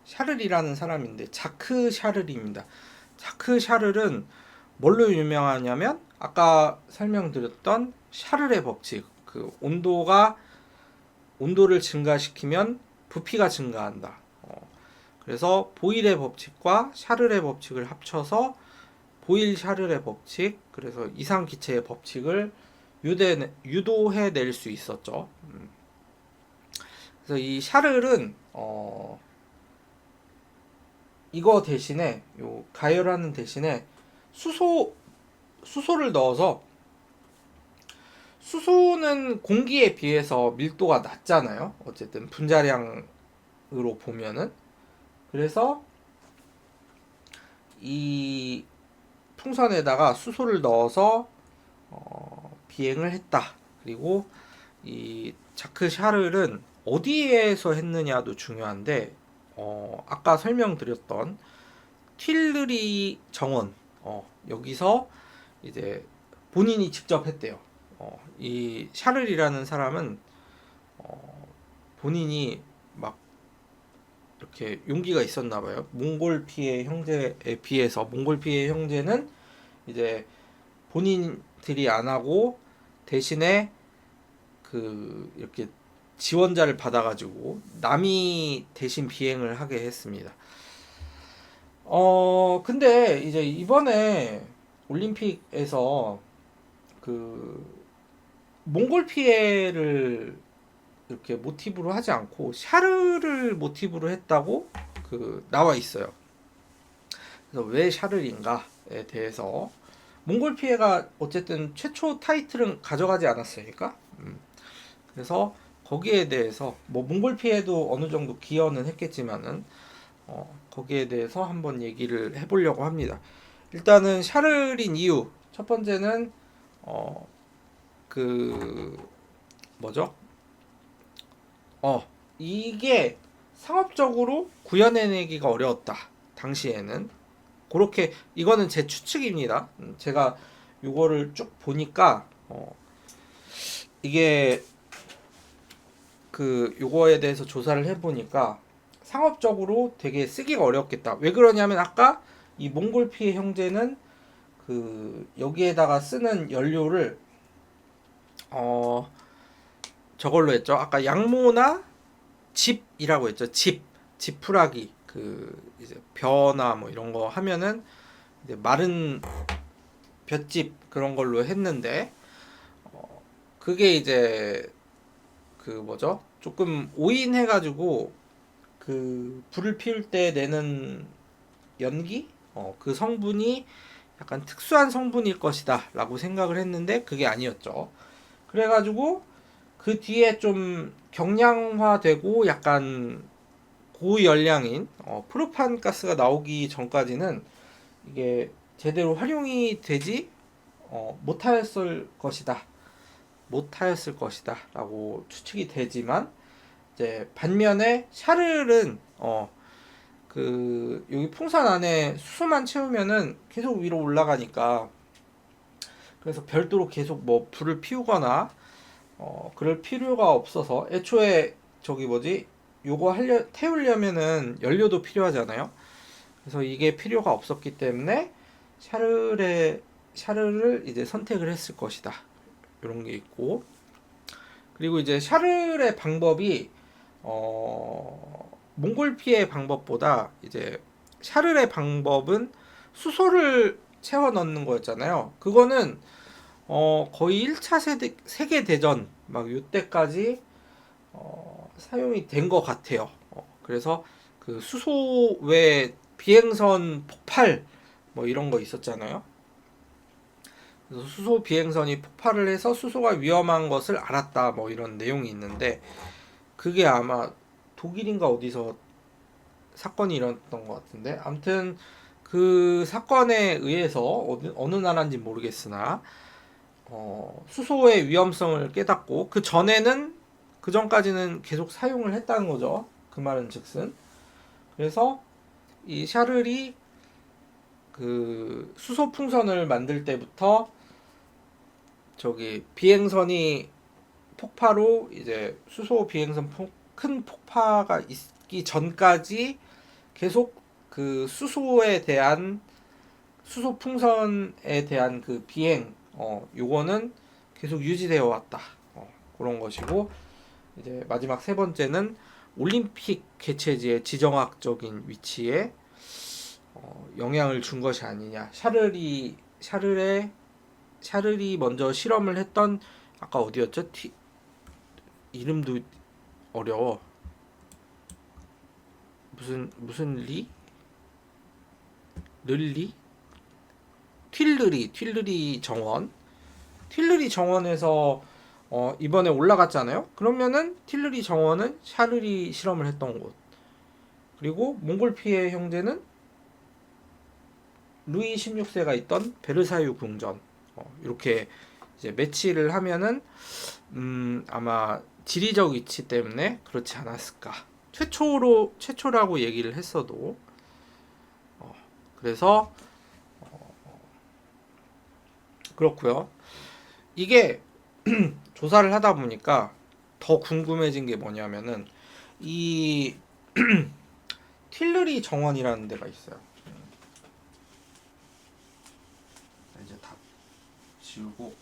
샤를이라는 사람인데, 자크 샤를입니다. 자크 샤를은 뭘로 유명하냐면 아까 설명드렸던 샤를의 법칙, 온도를 증가시키면 부피가 증가한다. 그래서 보일의 법칙과 샤를의 법칙을 합쳐서 보일 샤를의 법칙, 그래서 이상기체의 법칙을 유도해 낼 수 있었죠. 그래서 이 샤를은 이거 대신에, 요 가열하는 대신에 수소를 넣어서, 수소는 공기에 비해서 밀도가 낮잖아요. 어쨌든 분자량으로 보면은. 그래서 이 풍선에다가 수소를 넣어서 비행을 했다. 그리고 이 자크 샤를은 어디에서 했느냐도 중요한데, 아까 설명드렸던 튠르리 정원, 여기서 이제 본인이 직접 했대요. 이 샤를이라는 사람은 본인이 막 이렇게 용기가 있었나 봐요. 몽골피의 형제에 비해서, 몽골피의 형제는 이제 본인들이 안 하고 대신에 이렇게 지원자를 받아가지고 남이 대신 비행을 하게 했습니다. 근데 이제 이번에 올림픽에서 몽골 피해를 이렇게 모티브로 하지 않고 샤르를 모티브로 했다고 나와 있어요. 그래서 왜 샤를인가에 대해서, 몽골 피해가 어쨌든 최초 타이틀은 가져가지 않았으니까, 그래서 거기에 대해서 뭐 몽골 피해도 어느 정도 기여는 했겠지만은 거기에 대해서 한번 얘기를 해보려고 합니다. 일단은 샤를인 이유, 첫 번째는 뭐죠? 이게 상업적으로 구현해내기가 어려웠다. 당시에는. 그렇게, 이거는 제 추측입니다. 제가 요거를 쭉 보니까 이게 요거에 대해서 조사를 해보니까 상업적으로 되게 쓰기가 어렵겠다. 왜 그러냐면 아까 이 몽골피의 형제는 여기에다가 쓰는 연료를 저걸로 했죠. 아까 양모나 짚이라고 했죠. 지푸라기 이제 벼나 뭐 이런 거 하면은 이제 마른 볏짚 그런 걸로 했는데 그게 이제 뭐죠? 조금 오인해가지고 불을 피울 때 내는 연기? 그 성분이 약간 특수한 성분일 것이다 라고 생각을 했는데 그게 아니었죠. 그래가지고 그 뒤에 좀 경량화되고 약간 고열량인 프로판 가스가 나오기 전까지는 이게 제대로 활용이 되지 못하였을 것이다. 못하였을 것이다 라고 추측이 되지만 이제 반면에 샤를은 여기 풍선 안에 수소만 채우면은 계속 위로 올라가니까 그래서 별도로 계속 뭐 불을 피우거나 그럴 필요가 없어서 애초에 요거 태우려면은 연료도 필요하잖아요. 그래서 이게 필요가 없었기 때문에 샤를을 이제 선택을 했을 것이다. 이런 게 있고 그리고 이제 샤를의 방법이 몽골피의 방법보다 이제 샤를의 방법은 수소를 채워 넣는 거였잖아요. 그거는 거의 1차 세계대전 막 요때까지 사용이 된 것 같아요. 그래서 수소 외 비행선 폭발 뭐 이런 거 있었잖아요. 그래서 수소 비행선이 폭발을 해서 수소가 위험한 것을 알았다 뭐 이런 내용이 있는데 그게 아마 독일인가 어디서 사건이 일어났던 것 같은데 아무튼 그 사건에 의해서 어느 나라인지 모르겠으나 수소의 위험성을 깨닫고 그 전까지는 계속 사용을 했다는 거죠. 그 말은 즉슨 그래서 이 샤를이 수소 풍선을 만들 때부터 비행선이 폭파로 이제 수소 비행선 큰 폭파가 있기 전까지 계속 수소 풍선에 대한 비행 요거는 계속 유지되어 왔다. 그런 것이고 이제 마지막 세 번째는 올림픽 개최지의 지정학적인 위치에 영향을 준 것이 아니냐. 샤를이 먼저 실험을 했던 아까 어디였죠? 이름도 어려워. 무슨 리? 를리? 튠르리 정원에서 이번에 올라갔잖아요. 그러면은 튠르리 정원은 샤를이 실험을 했던 곳. 그리고 몽골피의 형제는 루이 16세가 있던 베르사유 궁전. 이렇게 이제 매치를 하면은 아마 지리적 위치 때문에 그렇지 않았을까. 최초라고 얘기를 했어도 그래서 그렇고요. 이게 조사를 하다 보니까 더 궁금해진 게 뭐냐면은 이 틸르리 정원이라는 데가 있어요. 이제 다 지우고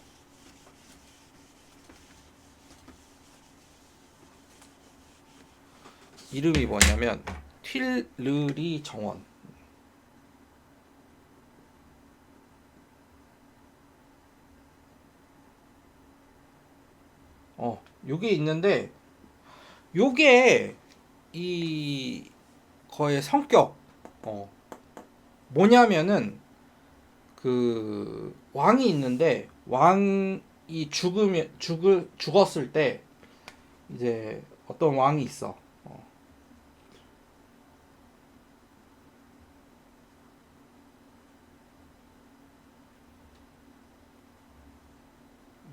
이름이 뭐냐면 틸르리 정원. 요게 있는데 요게 이 거의 성격 뭐냐면은 왕이 있는데 왕이 죽었을 때 이제 어떤 왕이 있어.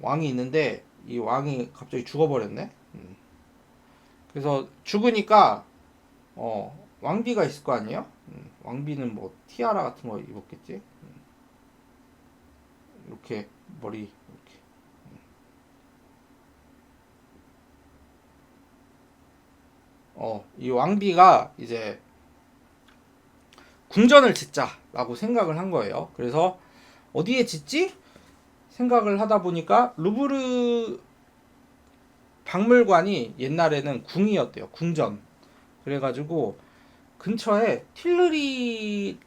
왕이 있는데 이 왕이 갑자기 죽어버렸네. 그래서 죽으니까 왕비가 있을 거 아니에요? 왕비는 뭐 티아라 같은 거 입었겠지. 이렇게 머리 이렇게 이 왕비가 이제 궁전을 짓자라고 생각을 한 거예요. 그래서 어디에 짓지? 생각을 하다 보니까 루브르 박물관이 옛날에는 궁이었대요. 궁전. 그래가지고 근처에 틸르리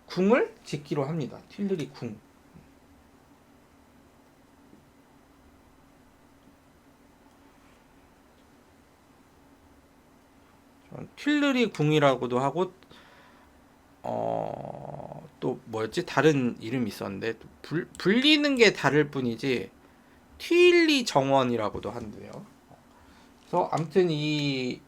궁을 짓기로 합니다. 틸르리 궁. 틸르리 궁이라고도 하고 또 뭐였지? 다른 이름이 있었는데 불리는 게 다를 뿐이지 튀일리 정원이라고도 한대요. 그래서 아무튼 이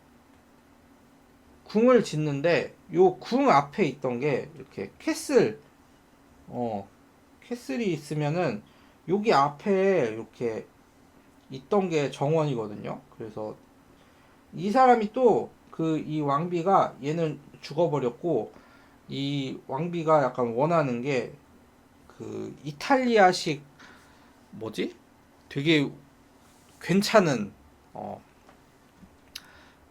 궁을 짓는데 요 궁 앞에 있던 게 이렇게 캐슬이 있으면은 여기 앞에 이렇게 있던 게 정원이거든요. 그래서 이 사람이 또 이 왕비가 얘는 죽어버렸고 이 왕비가 약간 원하는 게 그 이탈리아식 뭐지? 되게 괜찮은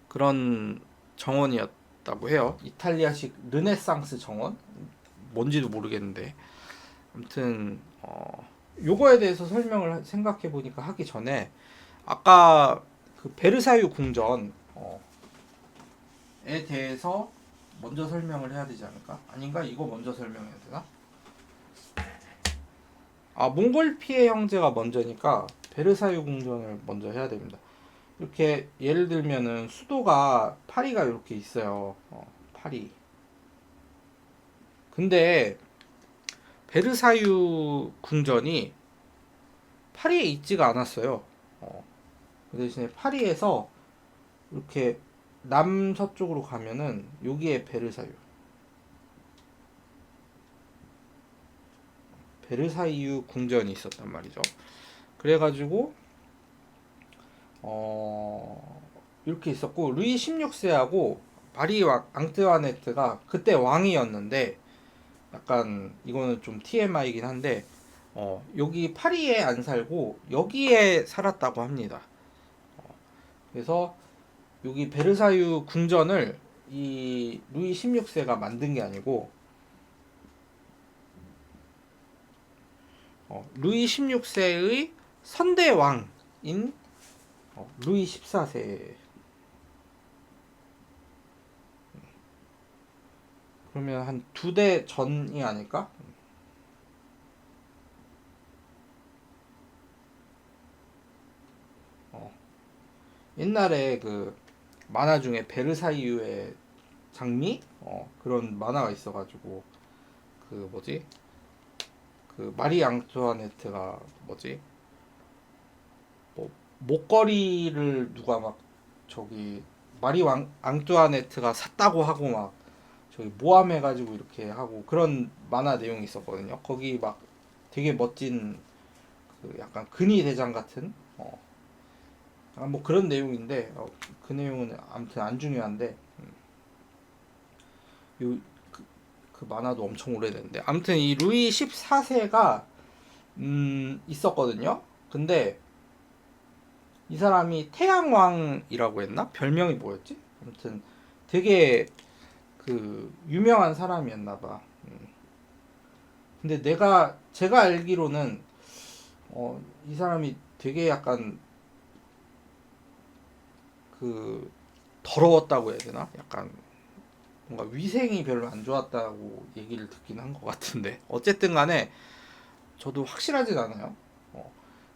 그런 정원이었다고 해요. 이탈리아식 르네상스 정원? 뭔지도 모르겠는데 아무튼 요거에 대해서 설명을 생각해 보니까 하기 전에 아까 그 베르사유 궁전에 대해서 먼저 설명을 해야 되지 않을까? 아닌가? 이거 먼저 설명해야 되나? 몽골피해 형제가 먼저니까 베르사유 궁전을 먼저 해야 됩니다. 이렇게 예를 들면은 수도가 파리가 이렇게 있어요. 파리. 근데 베르사유 궁전이 파리에 있지가 않았어요. 그 대신에 파리에서 이렇게 남서쪽으로 가면은 여기에 베르사유 궁전이 있었단 말이죠. 그래가지고 이렇게 있었고 루이 16세하고 마리 앙뜨와네트가 그때 왕이었는데 약간 이거는 좀 TMI이긴 한데 여기 파리에 안 살고 여기에 살았다고 합니다. 그래서 여기 베르사유 궁전을 이 루이 16세가 만든 게 아니고 루이 16세의 선대왕인 루이 14세. 그러면 한 2대 전이 아닐까? 옛날에 그 만화 중에 베르사유의 장미? 그런 만화가 있어가지고 그 뭐지? 그 마리 앙투아네트가 뭐지? 뭐 목걸이를 누가 막 저기 앙투아네트가 샀다고 하고 막 저기 모함해가지고 이렇게 하고 그런 만화 내용이 있었거든요. 거기 막 되게 멋진 그 약간 근위 대장 같은 뭐 그런 내용인데 그 내용은 아무튼 안 중요한데 요 그 만화도 엄청 오래됐는데 아무튼 이 루이 14세가 있었거든요. 근데 이 사람이 태양왕이라고 했나? 별명이 뭐였지? 아무튼 되게 그 유명한 사람이었나 봐. 근데 제가 알기로는 이 사람이 되게 약간 그 더러웠다고 해야 되나? 약간 뭔가 위생이 별로 안 좋았다고 얘기를 듣긴 한 것 같은데 어쨌든 간에 저도 확실하진 않아요.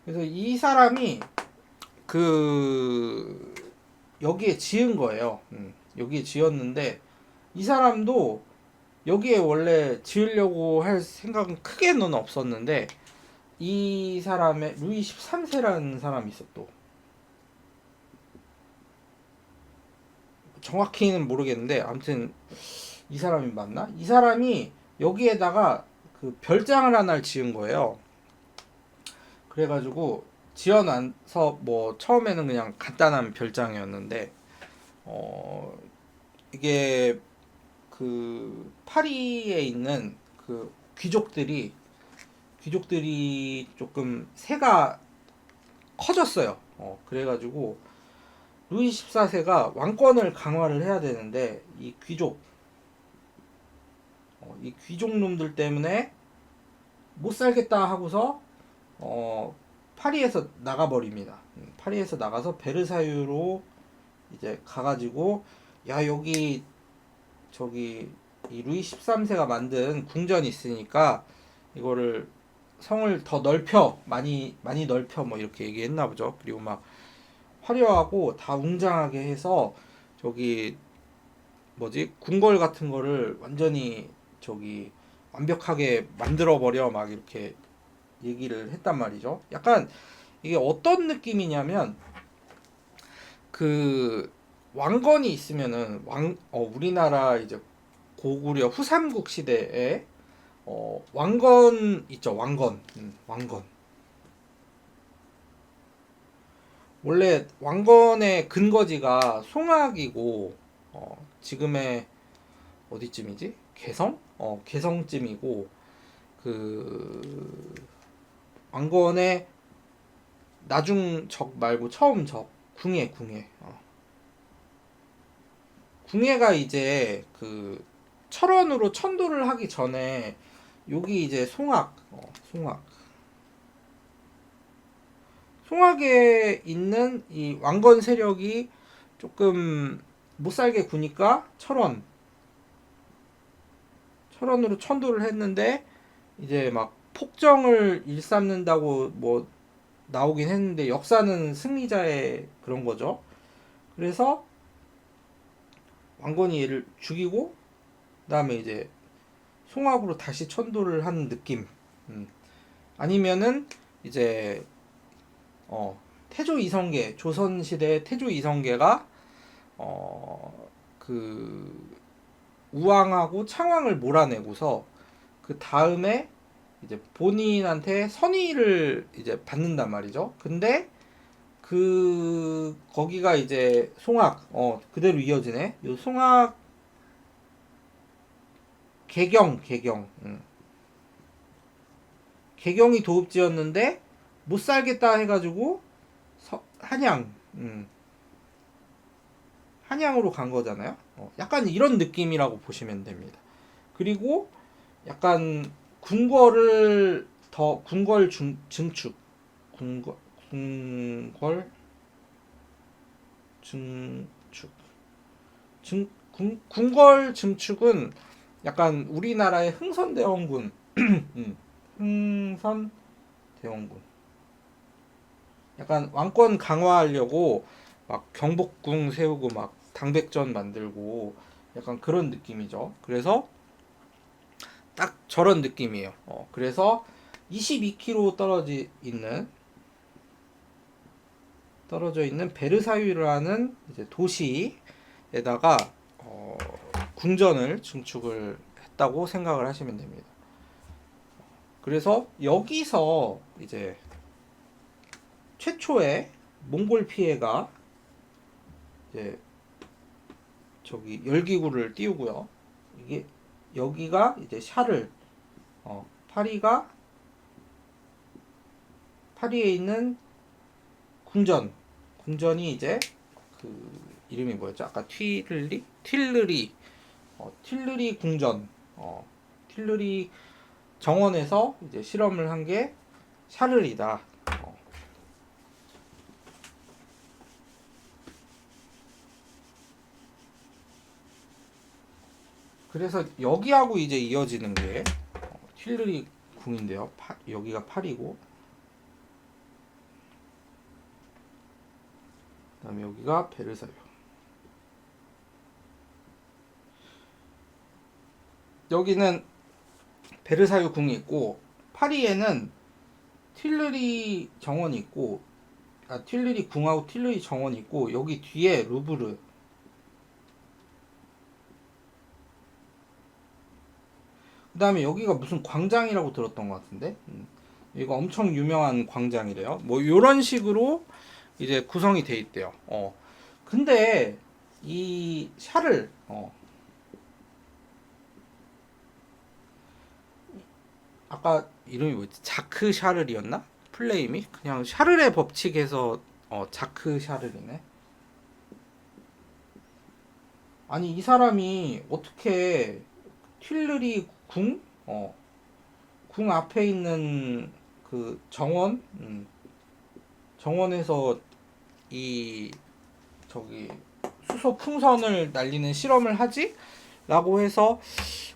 그래서 이 사람이 그 여기에 지은 거예요. 여기에 지었는데 이 사람도 여기에 원래 지으려고 할 생각은 크게는 없었는데 이 사람의 루이 13세라는 사람이 있어 또 정확히는 모르겠는데 아무튼 이 사람이 맞나? 이 사람이 여기에다가 그 별장을 하나를 지은 거예요. 그래가지고 지어놔서 뭐 처음에는 그냥 간단한 별장이었는데 이게 그 파리에 있는 그 귀족들이 조금 세가 커졌어요. 그래가지고 루이 14세가 왕권을 강화를 해야 되는데 이 귀족 이 귀족 놈들 때문에 못 살겠다 하고서 파리에서 나가버립니다. 파리에서 나가서 베르사유로 이제 가가지고 야 여기 저기 이 루이 13세가 만든 궁전이 있으니까 이거를 성을 더 넓혀 많이 넓혀 뭐 이렇게 얘기했나 보죠. 그리고 막 화려하고 다 웅장하게 해서 저기 뭐지 궁궐 같은 거를 완전히 저기 완벽하게 만들어 버려 막 이렇게 얘기를 했단 말이죠. 약간 이게 어떤 느낌이냐면 그 왕건이 있으면은 우리나라 이제 고구려 후삼국 시대에 왕건 있죠. 왕건 원래 왕건의 근거지가 송악이고 지금의 어디쯤이지? 개성? 개성쯤이고 그 왕건의 나중 적 말고 처음 적 궁예. 궁예가 이제 그 철원으로 천도를 하기 전에 여기 이제 송악에 있는 이 왕건 세력이 조금 못 살게 구니까 철원으로 천도를 했는데 이제 막 폭정을 일삼는다고 뭐 나오긴 했는데 역사는 승리자의 그런 거죠. 그래서 왕건이 얘를 죽이고 그다음에 이제 송악으로 다시 천도를 하는 느낌. 아니면은 이제 태조 이성계 조선 시대 태조 이성계가 그 우왕하고 창왕을 몰아내고서 그 다음에 이제 본인한테 선의를 이제 받는단 말이죠. 근데 그 거기가 이제 송악 그대로 이어지네. 요 송악 개경이 도읍지였는데 못 살겠다 해가지고 한양으로 간 거잖아요. 약간 이런 느낌이라고 보시면 됩니다. 그리고 약간 궁궐 증축 궁궐 증축 궁궐 증축은 약간 우리나라의 흥선대원군 흥선대원군 약간 왕권 강화하려고 막 경복궁 세우고 막 당백전 만들고 약간 그런 느낌이죠. 그래서 딱 저런 느낌이에요. 그래서 22km 떨어져 있는 베르사유라는 이제 도시에다가 궁전을 증축을 했다고 생각을 하시면 됩니다. 그래서 여기서 이제 최초의 몽골 피해가 이제 저기 열기구를 띄우고요. 이게 여기가 이제 파리에 있는 궁전이 이제 그 이름이 뭐였죠? 아까 틸르리 궁전 틸르리 정원에서 이제 실험을 한 게 샤를이다. 그래서 여기하고 이제 이어지는 게 틸르리 궁인데요. 여기가 파리고 그다음에 여기가 베르사유. 여기는 베르사유 궁이 있고 파리에는 틸르리 정원이 있고 틸르리 궁하고 틸르리 정원이 있고 여기 뒤에 루브르 그 다음에 여기가 무슨 광장이라고 들었던 것 같은데 이거 엄청 유명한 광장이래요. 뭐 이런 식으로 이제 구성이 돼 있대요. 근데 이 샤를 아까 이름이 뭐였지? 자크 샤를이었나? 플레임이 그냥 샤를의 법칙에서 자크 샤를이네. 아니 이 사람이 어떻게 튠르리 궁? 궁 앞에 있는 그 정원? 정원에서 이 저기 수소 풍선을 날리는 실험을 하지? 라고 해서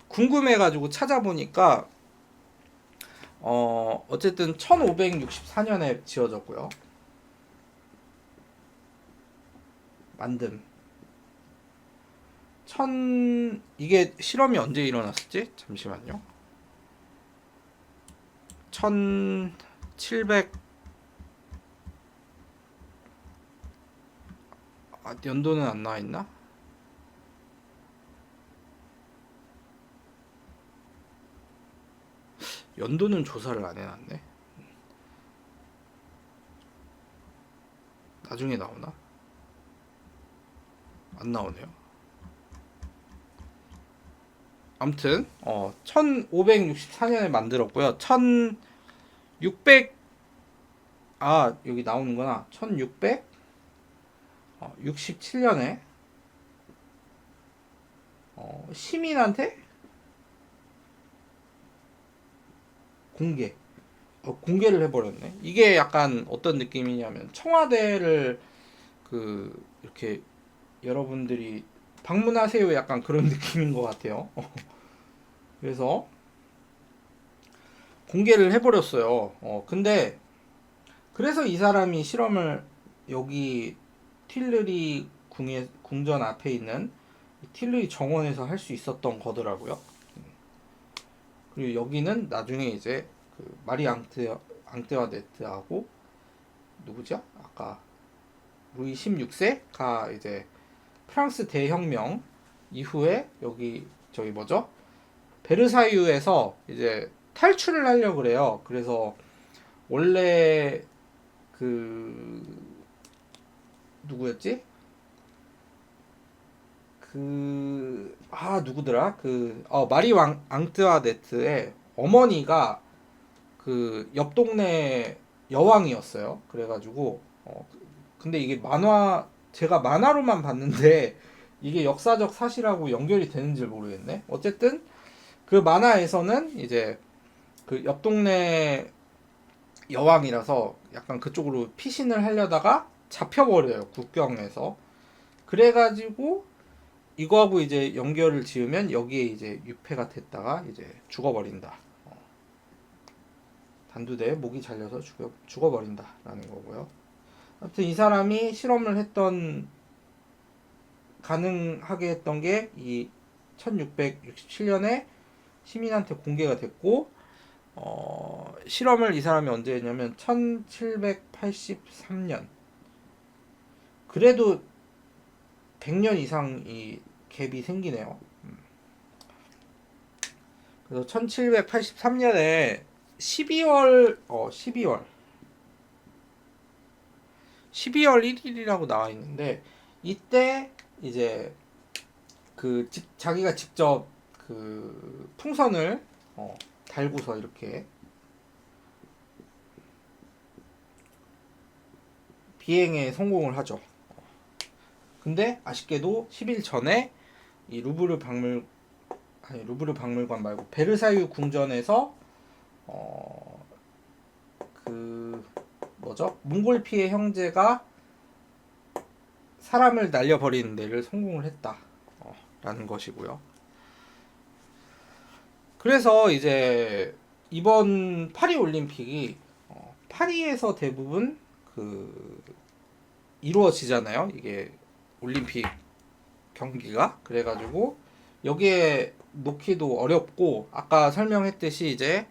궁금해가지고 찾아보니까 어쨌든 1564년에 지어졌고요. 만듦. 이게 실험이 언제 일어났었지? 잠시만요. 1700 연도는 안 나와 있나? 연도는 조사를 안 해놨네. 나중에 나오나? 안 나오네요. 아무튼 1564년에 만들었고요. 1600 여기 나오는구나. 1667년에 시민한테 공개를 해버렸네. 이게 약간 어떤 느낌이냐면 청와대를 이렇게 여러분들이 방문하세요 약간 그런 느낌인 것 같아요. 그래서 공개를 해버렸어요. 근데 그래서 이 사람이 실험을 여기 틸르리 궁전 앞에 있는 틸르리 정원에서 할 수 있었던 거더라고요. 그리고 여기는 나중에 이제 그 마리 앙뜨와네트하고 누구죠? 아까 루이 16세가 이제 프랑스 대혁명 이후에 여기 저기 뭐죠? 베르사유에서 이제 탈출을 하려고 그래요. 그래서 원래 그 누구였지? 누구더라? 마리 앙뜨와네트의 어머니가 그 옆 동네 여왕이었어요. 그래가지고 근데 이게 제가 만화로만 봤는데 이게 역사적 사실하고 연결이 되는지 모르겠네. 어쨌든 그 만화에서는 이제 그 옆 동네 여왕이라서 약간 그쪽으로 피신을 하려다가 잡혀버려요. 국경에서. 그래가지고 이거하고 이제 연결을 지으면 여기에 이제 유폐가 됐다가 이제 죽어버린다. 단두대에 목이 잘려서 죽어버린다라는 거고요. 아무튼 이 사람이 실험을 가능하게 했던 게 이 1667년에 시민한테 공개가 됐고, 실험을 이 사람이 언제 했냐면 1783년. 그래도 100년 이상 이 갭이 생기네요. 그래서 1783년에 12월 1일이라고 나와 있는데 이때 이제 자기가 직접 그 풍선을 달고서 이렇게 비행에 성공을 하죠. 근데 아쉽게도 10일 전에 이 루브르 박물관 말고 베르사유 궁전에서 몽골피의 형제가 사람을 날려버리는 데를 성공을 했다 라는 것이고요. 그래서 이제 이번 파리 올림픽이 파리에서 대부분 이루어지잖아요. 이게 올림픽 경기가. 그래가지고 여기에 놓기도 어렵고 아까 설명했듯이 이제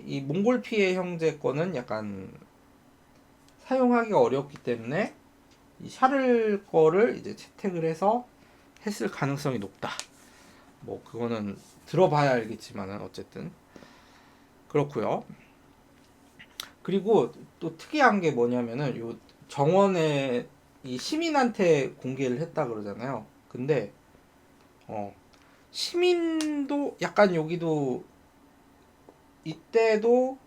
이 몽골피해 형제 거는 약간 사용하기가 어렵기 때문에 이 샤를 거를 이제 채택을 해서 했을 가능성이 높다. 뭐 그거는 들어봐야 알겠지만은 어쨌든 그렇고요. 그리고 또 특이한 게 뭐냐면은 요 정원에 이 시민한테 공개를 했다 그러잖아요. 근데 시민도 약간 여기도 이때도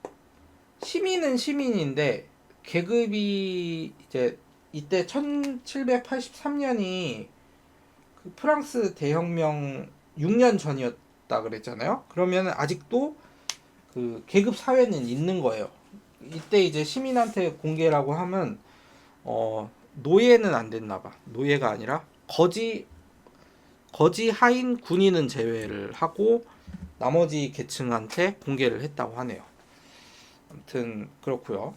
시민은 시민인데 계급이 이제 이때 1783년이 그 프랑스 대혁명 6년 전이었다 그랬잖아요. 그러면 아직도 그 계급 사회는 있는 거예요. 이때 이제 시민한테 공개라고 하면 노예는 안 됐나 봐. 노예가 아니라 거지 하인 군인은 제외를 하고 나머지 계층한테 공개를 했다고 하네요. 아무튼 그렇고요.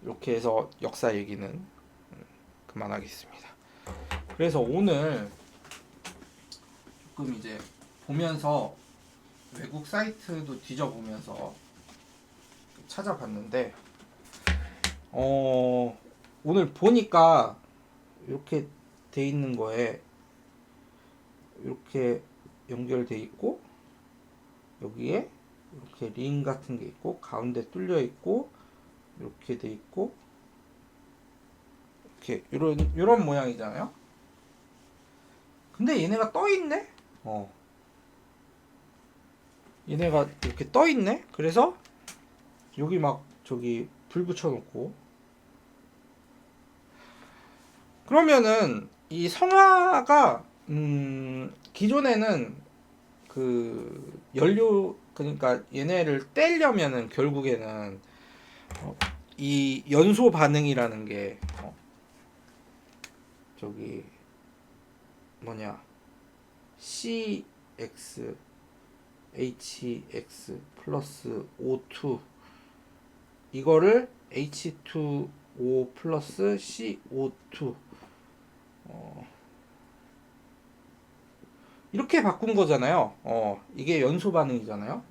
이렇게 해서 역사 얘기는 그만하겠습니다. 그래서 오늘 조금 이제 보면서 외국 사이트도 뒤져보면서 찾아봤는데 오늘 보니까 이렇게 돼 있는 거에 이렇게 연결돼 있고 여기에 이렇게 링 같은 게 있고 가운데 뚫려 있고 이렇게 돼 있고 이렇게 이런 모양이잖아요. 근데 얘네가 떠 있네. 얘네가 이렇게 떠 있네. 그래서 여기 막 저기 불 붙여 놓고 그러면은 이 성화가 기존에는 그 연료 그러니까 얘네를 떼려면은 결국에는 이 연소 반응이라는 게 저기 뭐냐 CX HX 플러스 O2 이거를 H2O 플러스 CO2 이렇게 바꾼 거잖아요. 이게 연소 반응이잖아요.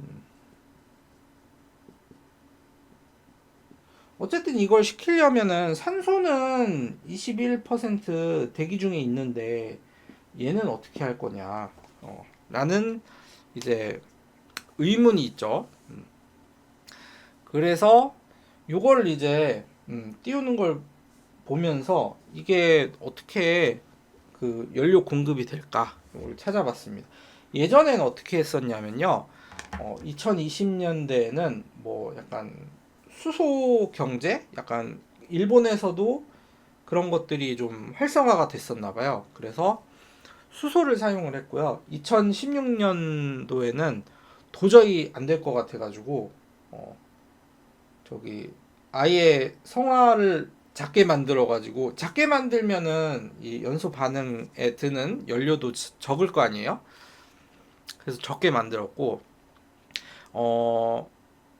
어쨌든 이걸 시키려면은 산소는 21% 대기 중에 있는데 얘는 어떻게 할 거냐 라는 이제 의문이 있죠. 그래서 요거를 이제 띄우는 걸 보면서 이게 어떻게 그 연료 공급이 될까 이걸 찾아봤습니다. 예전에는 어떻게 했었냐면요. 2020년대에는 뭐 약간 수소 경제 약간 일본에서도 그런 것들이 좀 활성화가 됐었나 봐요. 그래서 수소를 사용을 했고요. 2016년도에는 도저히 안 될 것 같아 가지고 저기 아예 성화를 작게 만들어 가지고 작게 만들면은 이 연소 반응에 드는 연료도 적을 거 아니에요. 그래서 적게 만들었고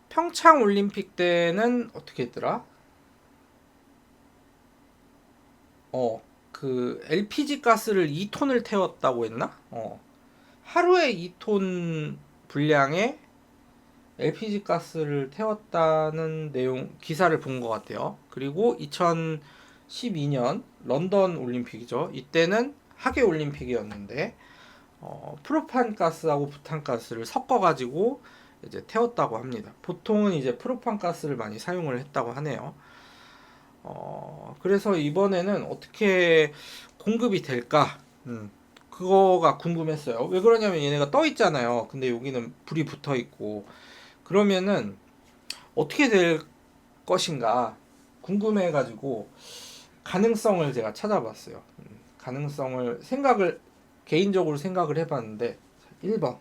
평창 올림픽 때는 어떻게 했더라? 그 LPG 가스를 2톤을 태웠다고 했나? 하루에 2톤 분량의 LPG 가스를 태웠다는 내용 기사를 본 것 같아요. 그리고 2012년 런던 올림픽이죠. 이때는 하계 올림픽이었는데 프로판 가스하고 부탄 가스를 섞어 가지고 이제 태웠다고 합니다. 보통은 이제 프로판 가스를 많이 사용을 했다고 하네요. 그래서 이번에는 어떻게 공급이 될까? 그거가 궁금했어요. 왜 그러냐면 얘네가 떠 있잖아요. 근데 여기는 불이 붙어 있고 그러면은 어떻게 될 것인가 궁금해가지고 가능성을 제가 찾아봤어요. 가능성을 개인적으로 생각을 해봤는데 1번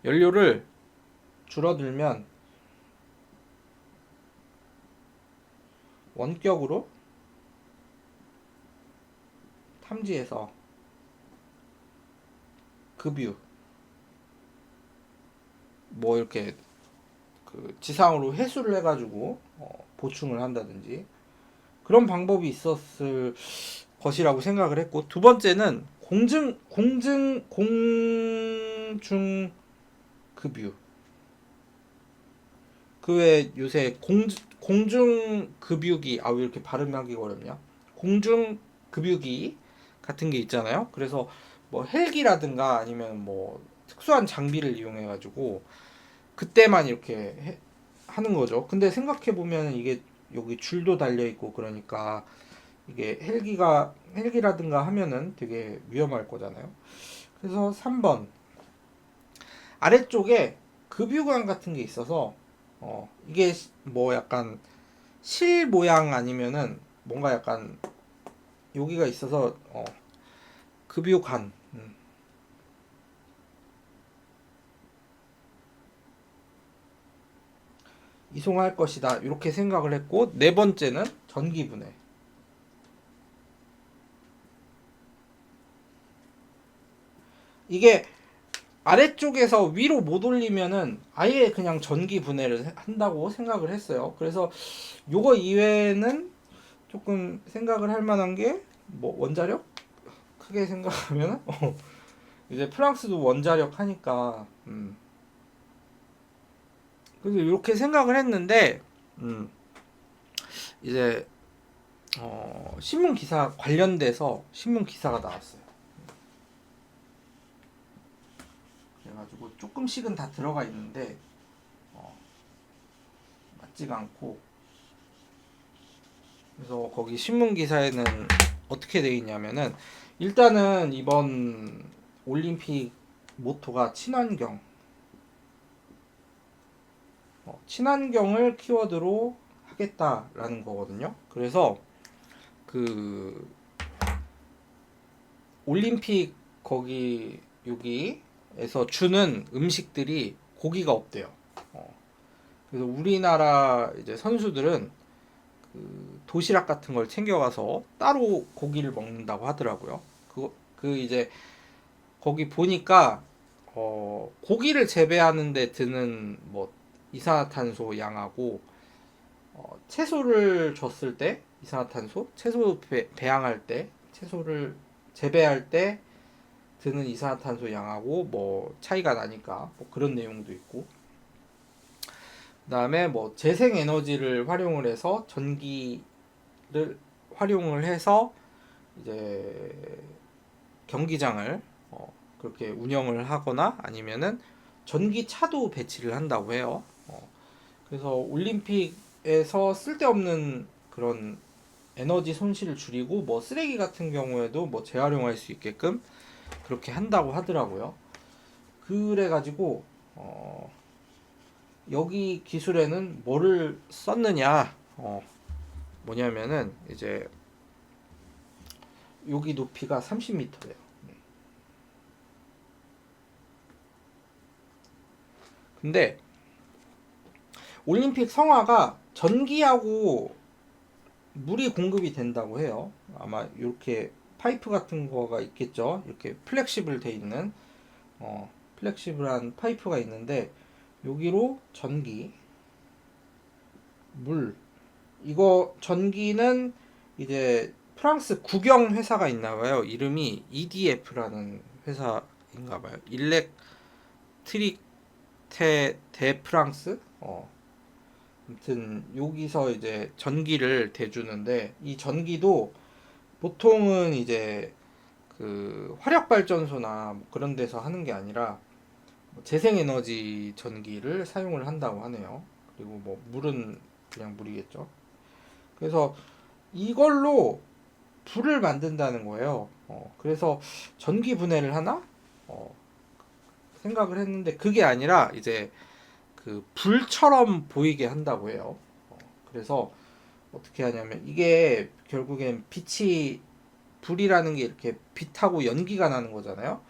연료를 줄어들면 원격으로 탐지해서 급유 뭐 이렇게 그 지상으로 회수를 해가지고 보충을 한다든지 그런 방법이 있었을 것이라고 생각을 했고 두 번째는 공중 급유 그 외 요새 공중 급유기 왜 이렇게 발음하기 어렵냐 공중 급유기 같은 게 있잖아요. 그래서 뭐 헬기라든가 아니면 뭐 특수한 장비를 이용해 가지고 그때만 이렇게 하는 거죠. 근데 생각해 보면 이게 여기 줄도 달려 있고 그러니까 이게 헬기라든가 하면은 되게 위험할 거잖아요. 그래서 3번 아래쪽에 급유관 같은 게 있어서 이게 뭐 약간 실 모양 아니면은 뭔가 약간 여기가 있어서 급유관 이송할 것이다 이렇게 생각을 했고, 네 번째는 전기분해. 이게 아래쪽에서 위로 못 올리면은 아예 그냥 전기 분해를 한다고 생각을 했어요. 그래서 요거 이외에는 조금 생각을 할 만한 게 뭐 원자력? 크게 생각하면은 이제 프랑스도 원자력 하니까 그래서 이렇게 생각을 했는데 이제 신문 기사 관련돼서 신문 기사가 나왔어요. 그래가지고 조금씩은 다 들어가 있는데 맞지가 않고, 그래서 거기 신문 기사에는 어떻게 돼 있냐면은 일단은 이번 올림픽 모토가 친환경, 친환경을 키워드로 하겠다라는 거거든요. 그래서 그 올림픽 거기 여기에서 주는 음식들이 고기가 없대요. 그래서 우리나라 이제 선수들은 그 도시락 같은 걸 챙겨가서 따로 고기를 먹는다고 하더라고요. 그 이제 거기 보니까 고기를 재배하는데 드는 뭐 이산화탄소 양하고 채소를 줬을 때 이산화탄소, 채소 배양할 때 채소를 재배할 때 드는 이산화탄소 양하고 뭐 차이가 나니까 뭐 그런 내용도 있고, 그다음에 뭐 재생 에너지를 활용을 해서 전기를 활용을 해서 이제 경기장을 그렇게 운영을 하거나 아니면은 전기차도 배치를 한다고 해요. 그래서 올림픽에서 쓸데없는 그런 에너지 손실을 줄이고 뭐 쓰레기 같은 경우에도 뭐 재활용할 수 있게끔 그렇게 한다고 하더라고요. 그래가지고 여기 기술에는 뭐를 썼느냐, 뭐냐면은 이제 여기 높이가 30m예요. 근데 올림픽 성화가 전기하고 물이 공급이 된다고 해요. 아마 이렇게 파이프 같은 거가 있겠죠. 이렇게 플렉시블 돼 있는 플렉시블한 파이프가 있는데 여기로 전기, 물, 이거 전기는 이제 프랑스 국영 회사가 있나 봐요. 이름이 EDF라는 회사인가 봐요. 일렉트릭 데 프랑스? 아무튼 여기서 이제 전기를 대주는데, 이 전기도 보통은 이제 그 화력 발전소나 뭐 그런 데서 하는 게 아니라 재생에너지 전기를 사용을 한다고 하네요. 그리고 뭐 물은 그냥 물이겠죠. 그래서 이걸로 불을 만든다는 거예요. 그래서 전기 분해를 하나? 생각을 했는데 그게 아니라 이제 그 불처럼 보이게 한다고 해요. 그래서 어떻게 하냐면 이게 결국엔 빛이, 불이라는 게 이렇게 빛하고 연기가 나는 거잖아요.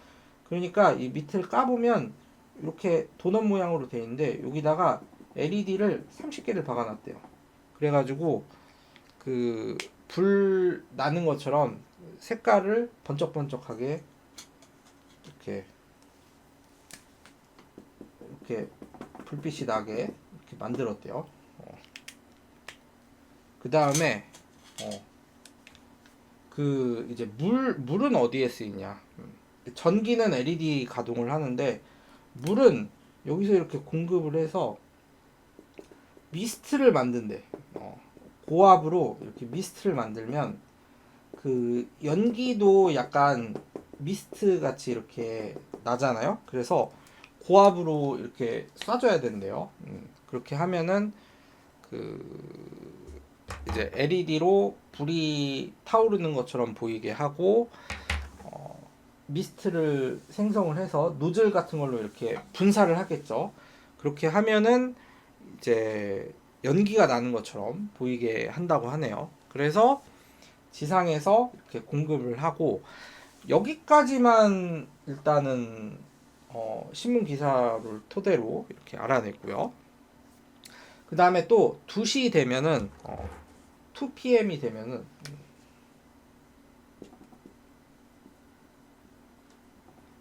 그러니까 이 밑을 까보면 이렇게 도넛 모양으로 돼 있는데 여기다가 LED를 30개를 박아놨대요. 그래가지고 그 불 나는 것처럼 색깔을 번쩍번쩍하게 이렇게 불빛이 나게 이렇게 만들었대요. 그 다음에 그 이제 물은 어디에 쓰이냐? 전기는 LED 가동을 하는데 물은 여기서 이렇게 공급을 해서 미스트를 만든대. 고압으로 이렇게 미스트를 만들면 그 연기도 약간 미스트 같이 이렇게 나잖아요. 그래서 고압으로 이렇게 쏴줘야 된대요. 그렇게 하면은 그 이제 LED로 불이 타오르는 것처럼 보이게 하고 미스트를 생성을 해서 노즐 같은 걸로 이렇게 분사를 하겠죠. 그렇게 하면은 이제 연기가 나는 것처럼 보이게 한다고 하네요. 그래서 지상에서 이렇게 공급을 하고 여기까지만 일단은 신문 기사를 토대로 이렇게 알아냈고요. 그 다음에 또 2시 되면은 2pm이 되면은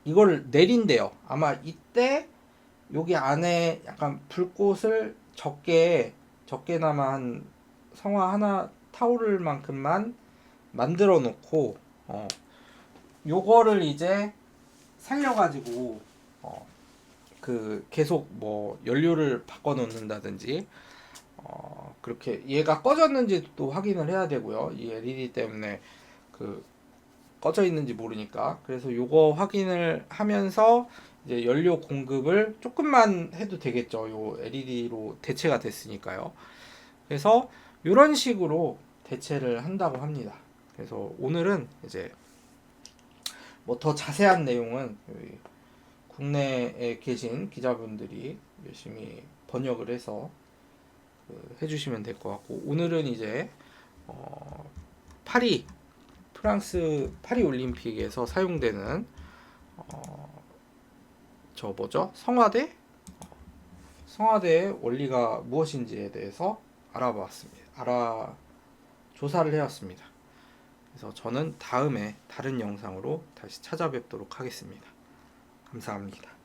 이걸 내린대요. 아마 이때 여기 안에 약간 불꽃을 적게나마 한 성화 하나 타오를 만큼만 만들어 놓고 요거를 이제 살려가지고 그 계속 뭐 연료를 바꿔 놓는다든지 그렇게 얘가 꺼졌는지 또 확인을 해야 되고요. 이 LED 때문에 그 꺼져 있는지 모르니까. 그래서 요거 확인을 하면서 이제 연료 공급을 조금만 해도 되겠죠. 요 LED로 대체가 됐으니까요. 그래서 이런 식으로 대체를 한다고 합니다. 그래서 오늘은 이제 뭐 더 자세한 내용은 국내에 계신 기자분들이 열심히 번역을 해서 해주시면 될 것 같고, 오늘은 이제 프랑스 파리 올림픽에서 사용되는 저 뭐죠? 성화대의 원리가 무엇인지에 대해서 조사를 해왔습니다. 그래서 저는 다음에 다른 영상으로 다시 찾아뵙도록 하겠습니다. 감사합니다.